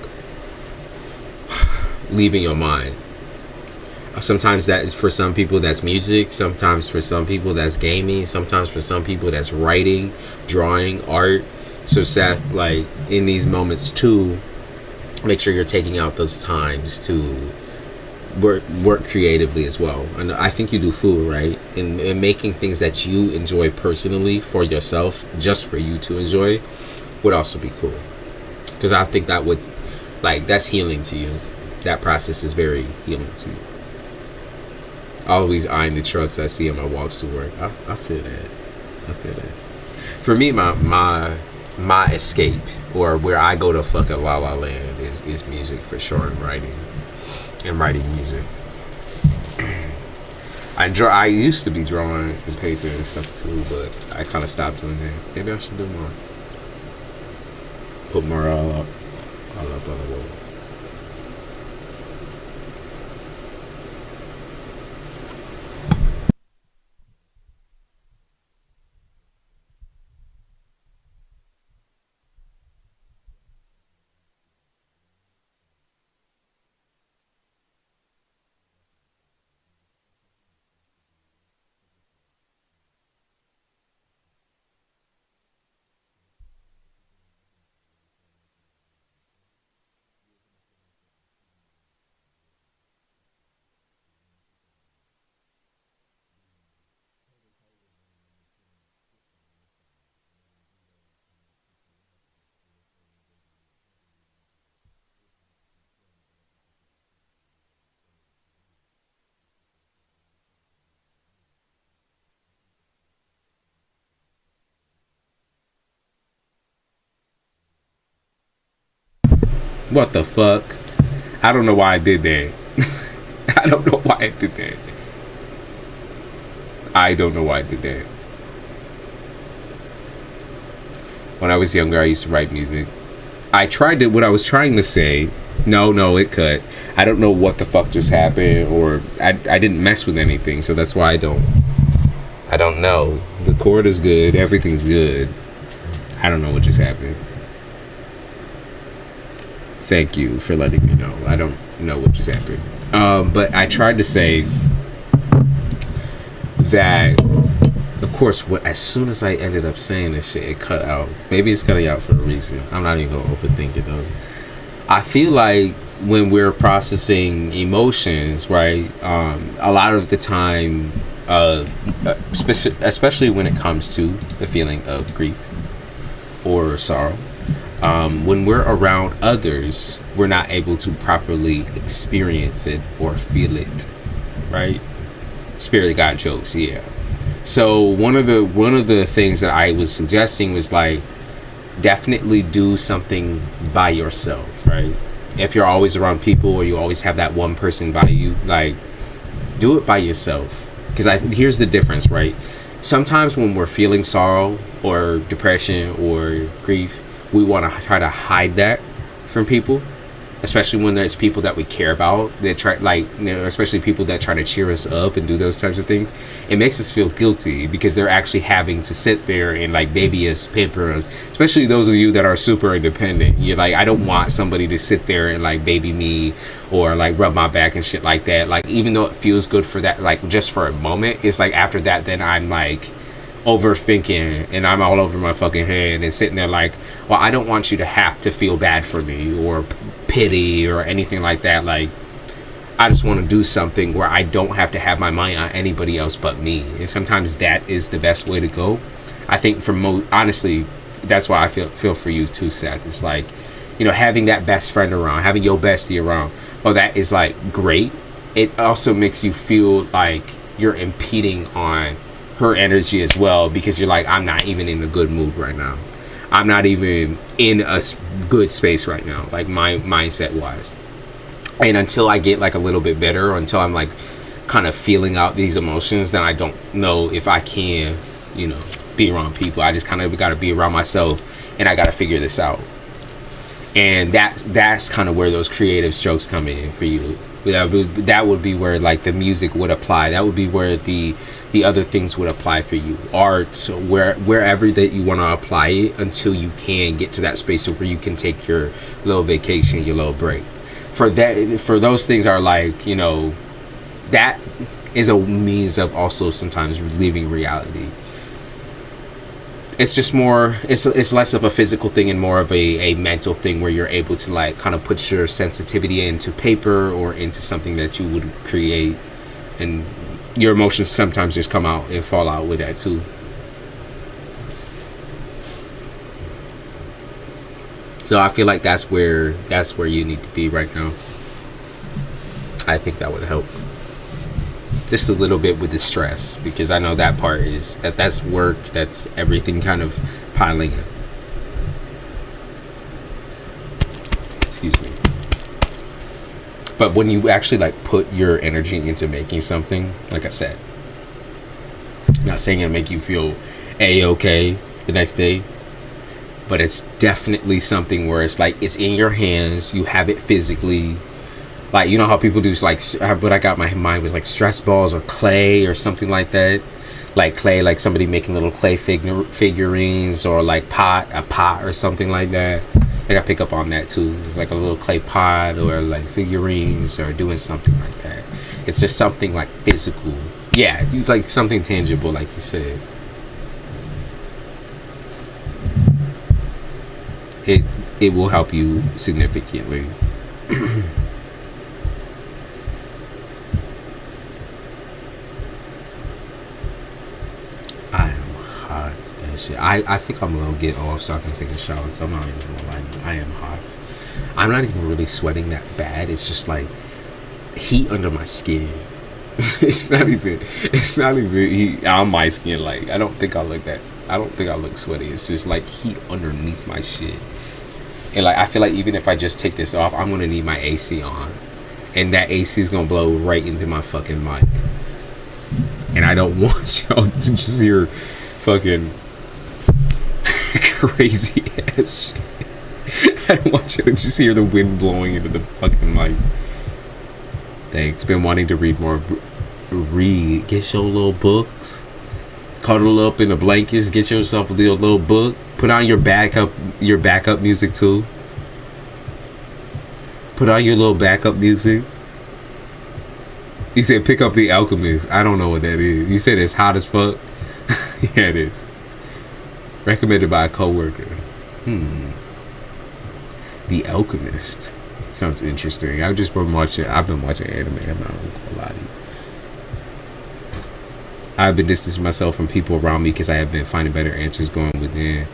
leave in your mind. Sometimes that is, for some people, that's music. Sometimes for some people, that's gaming. Sometimes for some people, that's writing, drawing, art. So, Seth, like, in these moments, too, make sure you're taking out those times to work creatively as well. And I think you do food, right? And making things that you enjoy personally for yourself, just for you to enjoy, would also be cool. Because I think that would, like, that's healing to you. That process is very healing to you. Always eyeing the trucks I see on my walks to work. I feel that. I feel that. For me, my escape, or where I go to fucking la la land, is music for sure, and writing. And writing music. I used to be drawing and painting and stuff too, but I kind of stopped doing that. Maybe I should do more. Put more all up on the wall. What the fuck? I don't know why I did that. I don't know why I did that. I don't know why I did that. When I was younger, I used to write music. I tried to, what I was trying to say, no, it cut. I don't know what the fuck just happened, or I didn't mess with anything, so that's why I don't know. The chord is good, everything's good. I don't know what just happened. Thank you for letting me know. I don't know what just happened. But I tried to say that, of course, as soon as I ended up saying this shit, it cut out. Maybe it's cutting out for a reason. I'm not even going to overthink it, though. I feel like when we're processing emotions, right, a lot of the time, especially when it comes to the feeling of grief or sorrow, when we're around others, we're not able to properly experience it or feel it, right? Spirit God jokes, yeah. So one of the things that I was suggesting was, like, definitely do something by yourself, right? If you're always around people, or you always have that one person by you, like, do it by yourself. Because here's the difference, right? Sometimes when we're feeling sorrow or depression or grief, we want to try to hide that from people, especially when there's people that we care about that try, like, you know, especially people that try to cheer us up and do those types of things. It makes us feel guilty because they're actually having to sit there and, like, baby us, pamper us, especially those of you that are super independent. You're like, I don't want somebody to sit there and, like, baby me or, like, rub my back and shit like that. Like, even though it feels good for that, like, just for a moment, it's like after that, then I'm, like, overthinking and I'm all over my fucking head and sitting there like, well, I don't want you to have to feel bad for me or pity or anything like that. Like, I just want to do something where I don't have to have my mind on anybody else but me. And sometimes that is the best way to go. I think honestly, that's why I feel for you too, Seth. It's like, you know, having that best friend around, having your bestie around, well, that is, like, great. It also makes you feel like you're impeding on her energy as well, because you're like, I'm not even in a good mood right now. I'm not even in a good space right now, like, my mindset wise. And until I get, like, a little bit better, or until I'm, like, kind of feeling out these emotions, then I don't know if I can, you know, be around people. I just kind of got to be around myself, and I got to figure this out. And that's kind of where those creative strokes come in for you. That would be where like the music would apply. That would be where the other things would apply for you. Art, wherever that you want to apply it, until you can get to that space where you can take your little vacation, your little break. For those things are like, you know, that is a means of also sometimes leaving reality. It's just more, it's less of a physical thing and more of a mental thing, where you're able to like kind of put your sensitivity into paper or into something that you would create, and your emotions sometimes just come out and fall out with that too. So I feel like that's where you need to be right now. I think that would help just a little bit with the stress, because I know that part is that's work, that's everything kind of piling up. Excuse me. But when you actually like put your energy into making something, like I said, I'm not saying it'll make you feel a-okay the next day, but it's definitely something where it's like it's in your hands, you have it physically. Like, you know how people do like, what I got in my mind was like stress balls or clay or something like that. Like clay, like somebody making little clay figurines, or like a pot or something like that. Like I pick up on that too. It's like a little clay pot or like figurines or doing something like that. It's just something like physical. Yeah, it's like something tangible, like you said. It will help you significantly. I am hot as shit. I think I'm gonna get off so I can take a shower, because I'm not even gonna lie, I am hot. I'm not even really sweating that bad. It's just like heat under my skin. It's not even heat on my skin. Like, I don't think I look sweaty. It's just like heat underneath my shit. And like, I feel like even if I just take this off, I'm gonna need my AC on, and that AC is gonna blow right into my fucking mic. And I don't want y'all to just hear fucking crazy ass shit. I don't want you to just hear the wind blowing into the fucking mic. Thanks. Been wanting to read more. Read. Get your little books. Cuddle up in the blankets. Get yourself a little book. Put on your backup music too. Put on your little backup music. You said pick up The Alchemist. I don't know what that is. You said it's hot as fuck. Yeah, it is. Recommended by a coworker. The Alchemist. Sounds interesting. I've been watching anime. I'm not gonna lie to you. I've been distancing myself from people around me because I have been finding better answers going within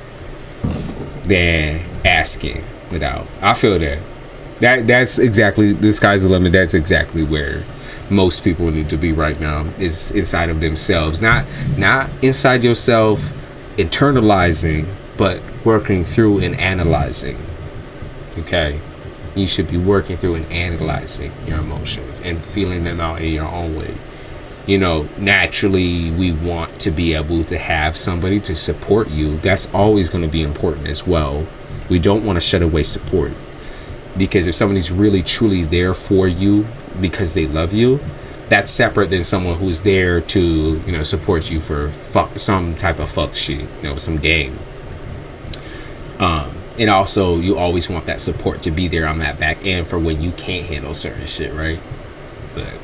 than asking without. I feel that. That's exactly, the sky's the limit. That's exactly where most people need to be right now, is inside of themselves. Not inside yourself internalizing, but working through and analyzing. Okay? You should be working through and analyzing your emotions and feeling them out in your own way. You know, naturally we want to be able to have somebody to support you. That's always going to be important as well. We don't want to shut away support, because if somebody's really truly there for you because they love you, that's separate than someone who's there to, you know, support you for some type of fuck shit, you know, some game. And also, you always want that support to be there on that back end for when you can't handle certain shit, right? But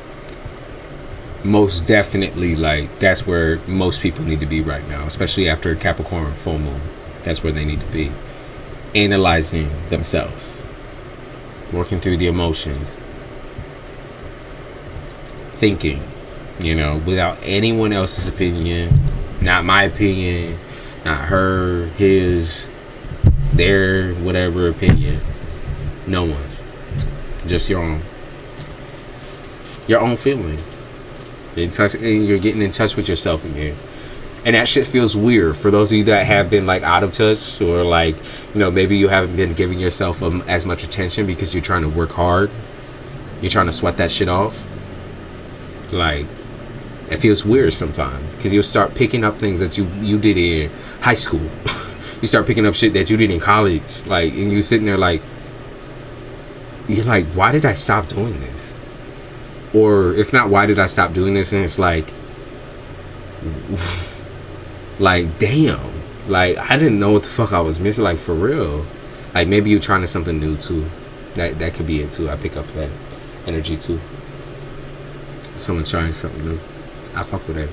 most definitely, like, that's where most people need to be right now, especially after Capricorn full moon. That's where they need to be. Analyzing themselves. Working through the emotions. Thinking, you know, without anyone else's opinion. Not my opinion. Not her, his, their, whatever opinion. No one's. Just your own. Your own feelings. You're getting in touch with yourself again. And that shit feels weird for those of you that have been like out of touch, or like, you know, maybe you haven't been giving yourself as much attention because you're trying to work hard. You're trying to sweat that shit off. Like, it feels weird sometimes, because you'll start picking up things that you did in high school. You start picking up shit that you did in college. Like, and you're sitting there like, you're like, why did I stop doing this? or if not, why did I stop doing this? And it's like damn, like I didn't know what the fuck I was missing, like for real. Like maybe you're trying to something new too. That could be it too. I pick up that energy too. Someone trying something new. I fuck with that.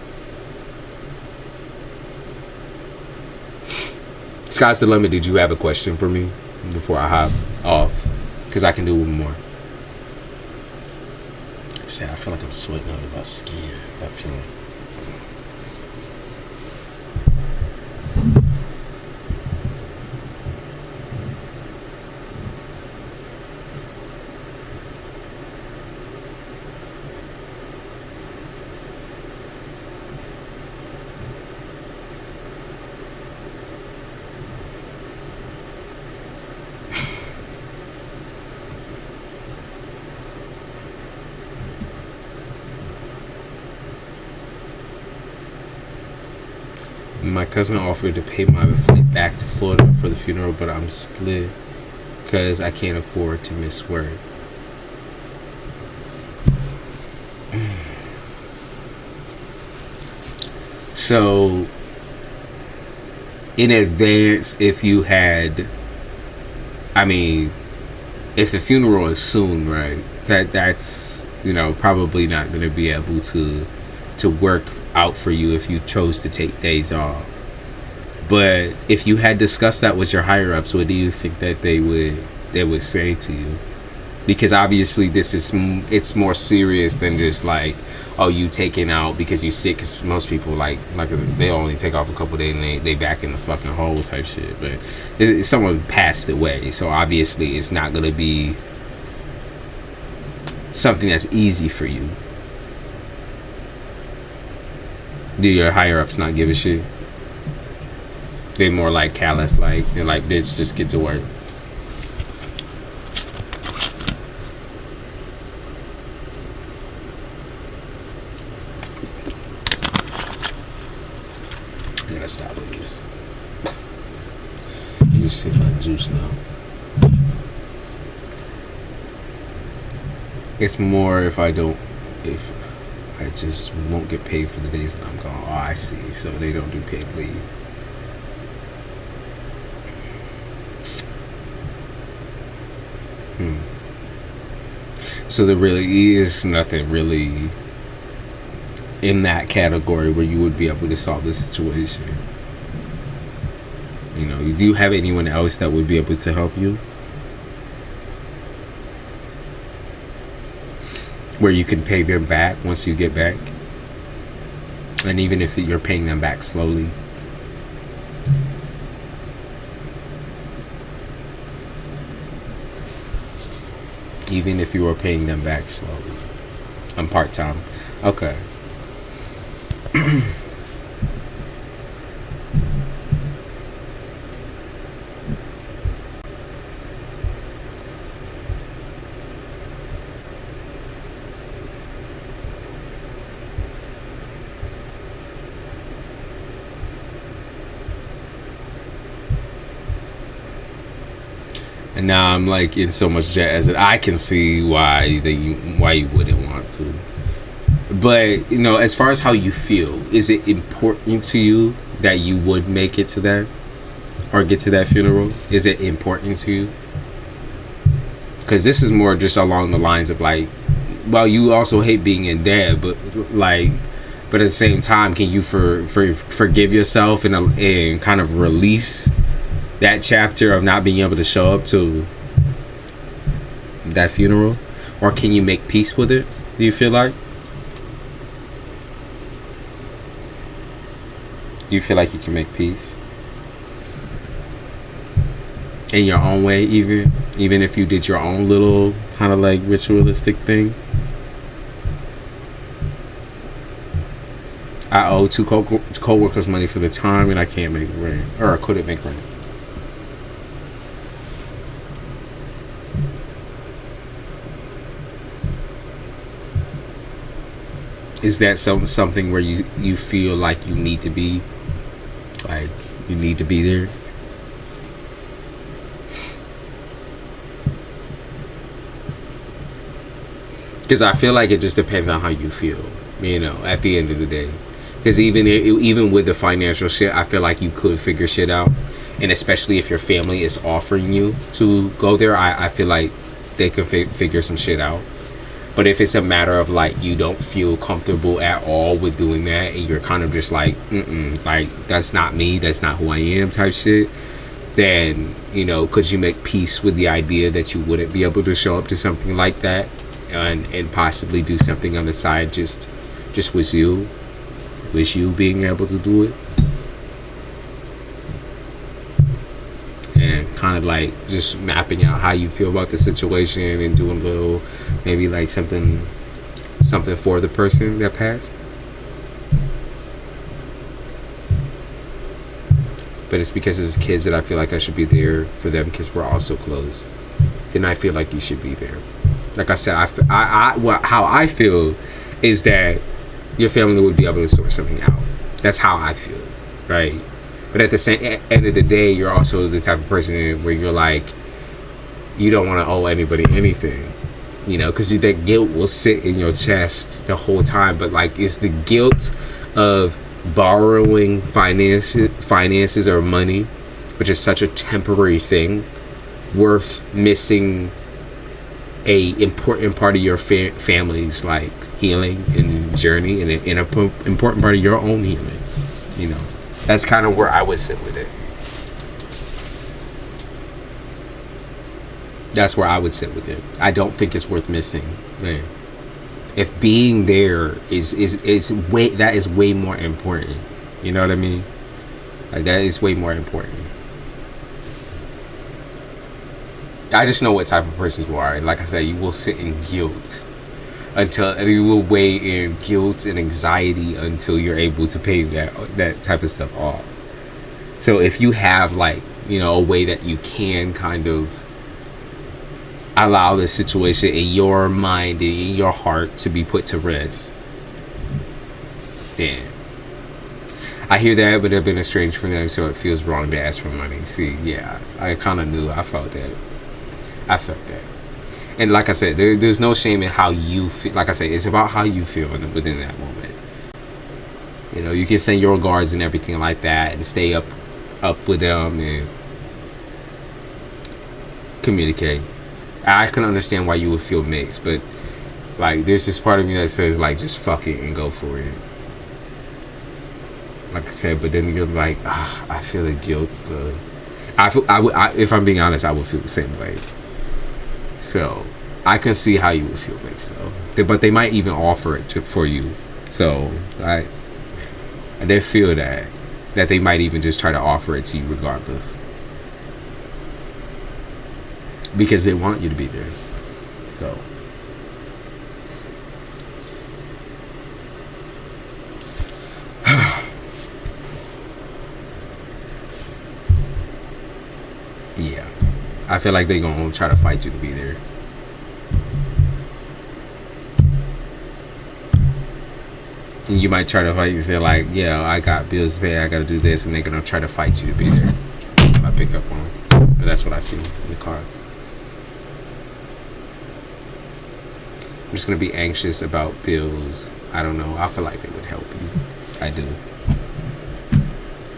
Sky's the limit. Did you have a question for me before I hop off? Because I can do one more. See, I feel like I'm sweating out of my skin. That feeling. My cousin offered to pay my flight back to Florida for the funeral, but I'm split because I can't afford to miss work. So, in advance, if you had, I mean, if the funeral is soon, right? That's probably not going to be able to work out for you if you chose to take days off. But if you had discussed that with your higher ups, what do you think that they would say to you? Because obviously it's more serious than just like, oh, you taking out because you sick. Because most people like they only take off a couple days and they back in the fucking hole type shit. But someone passed away, so obviously it's not gonna be something that's easy for you. Do your higher ups not give a shit? They're more like callous, like they're like, bitch, just get to work. I gotta stop with this. Just sip my juice now. It's more if I just won't get paid for the days that I'm gone. Oh, I see. So they don't do paid leave. So there really is nothing really in that category where you would be able to solve this situation. You do have anyone else that would be able to help you? Where you can pay them back once you get back? And even if you're paying them back slowly? Even if you are paying them back slowly. I'm part-time. Okay. And now I'm like in so much jazz that I can see why you wouldn't want to. But as far as how you feel, is it important to you that you would make it to that or get to that funeral? Is it important to you? Because this is more just along the lines of like, well, you also hate being in debt, but at the same time, can you forgive yourself and kind of release that chapter of not being able to show up to that funeral? Or can you make peace with it? Do you feel like? Do you feel like you can make peace? In your own way, even if you did your own little kind of like ritualistic thing? I owe 2 co-workers money for the time and I can't make rent. Or I couldn't make rent. Is that something where you feel like you need to be? Like, you need to be there? Because I feel like it just depends on how you feel, you know, at the end of the day. Because even with the financial shit, I feel like you could figure shit out. And especially if your family is offering you to go there, I feel like they can figure some shit out. But if it's a matter of like you don't feel comfortable at all with doing that, and you're kind of just like, like that's not me, that's not who I am type shit, then, you know, could you make peace with the idea that you wouldn't be able to show up to something like that and possibly do something on the side just with you being able to do it? And kind of like just mapping out how you feel about the situation and doing a little, maybe like something for the person that passed. But it's because as kids that I feel like I should be there for them because we're all so close. Then I feel like you should be there. Like I said, how I feel is that your family would be able to sort something out. That's how I feel, right? But at the same end of the day, you're also the type of person where you're like, you don't want to owe anybody anything, you know, because that guilt will sit in your chest the whole time. But like, it's the guilt of borrowing finances or money, which is such a temporary thing, worth missing a important part of your family's like healing and journey, and an important part of your own healing, you know. That's kind of where I would sit with it. That's where I would sit with it. I don't think it's worth missing, man. If being there is way more important. You know what I mean? Like, that is way more important. I just know what type of person you are, and like I said, you will sit in guilt until you will weigh in guilt and anxiety until you're able to pay that type of stuff off. So if you have, like, you know, a way that you can kind of allow the situation in your mind and in your heart to be put to rest, then I hear that, but I've been estranged from them, so it feels wrong to ask for money. See, yeah, I kind of knew. I felt that. And like I said, there's no shame in how you feel. Like I said, it's about how you feel within that moment. You know, you can send your regards and everything like that, and stay up with them and communicate. I can understand why you would feel mixed, but like, there's this part of me that says, like, just fuck it and go for it. Like I said, but then you're like, I feel the guilt. If I'm being honest, I would feel the same way. So I can see how you would feel mixed though. But they might even offer it for you. So I did feel that they might even just try to offer it to you regardless, because they want you to be there. So yeah, I feel like they're gonna try to fight you to be there. And you might try to fight and say, like, yeah, I got bills to pay, I gotta do this, and they're gonna try to fight you to be there. That's what I pick up on. But that's what I see in the cards. I'm just gonna be anxious about bills. I don't know. I feel like they would help you. I do.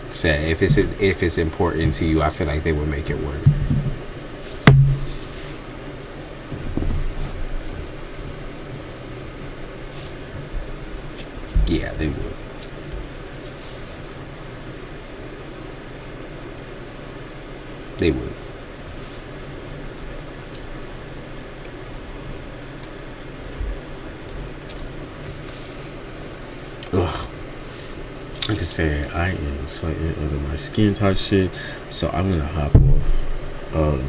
Say if it's important to you, I feel like they would make it work. Yeah, they would. They would. Ugh. Like I said, I am slightly under my skin type shit, so I'm gonna hop off.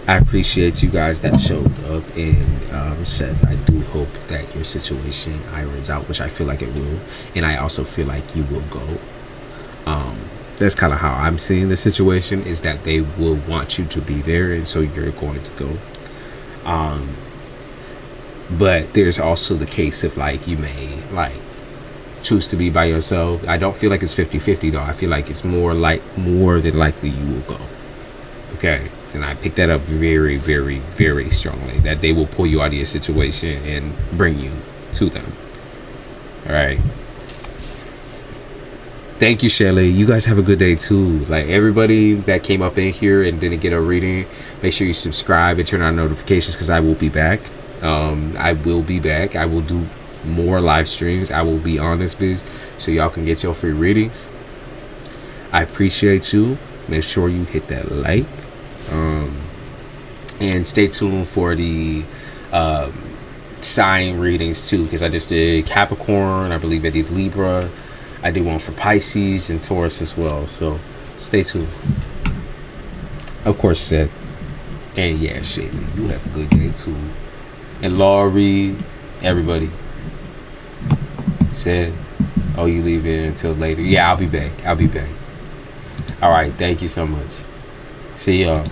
I appreciate you guys that showed up and said, I do hope that your situation irons out, which I feel like it will, and I also feel like you will go. That's kind of how I'm seeing the situation, is that they will want you to be there, and so you're going to go. But there's also the case of, like, you may, like, choose to be by yourself. I don't feel like it's 50-50 though. I feel like it's more than likely you will go. Okay, and I picked that up very, very, very strongly. That they will pull you out of your situation and bring you to them. All right. Thank you, Shelly. You guys have a good day too. Like everybody that came up in here and didn't get a reading, make sure you subscribe and turn on notifications because I will be back. I will be back. I will do more live streams. I will be on this biz so y'all can get your free readings. I appreciate you. Make sure you hit that like. And stay tuned for the sign readings too, because I just did Capricorn. I believe I did Libra. I did one for Pisces and Taurus as well. So stay tuned. Of course, Seth. And yeah, Shaylee, you have a good day too. And Laurie, everybody. Seth, oh, you leaving until later? Yeah, I'll be back. All right, thank you so much. See y'all.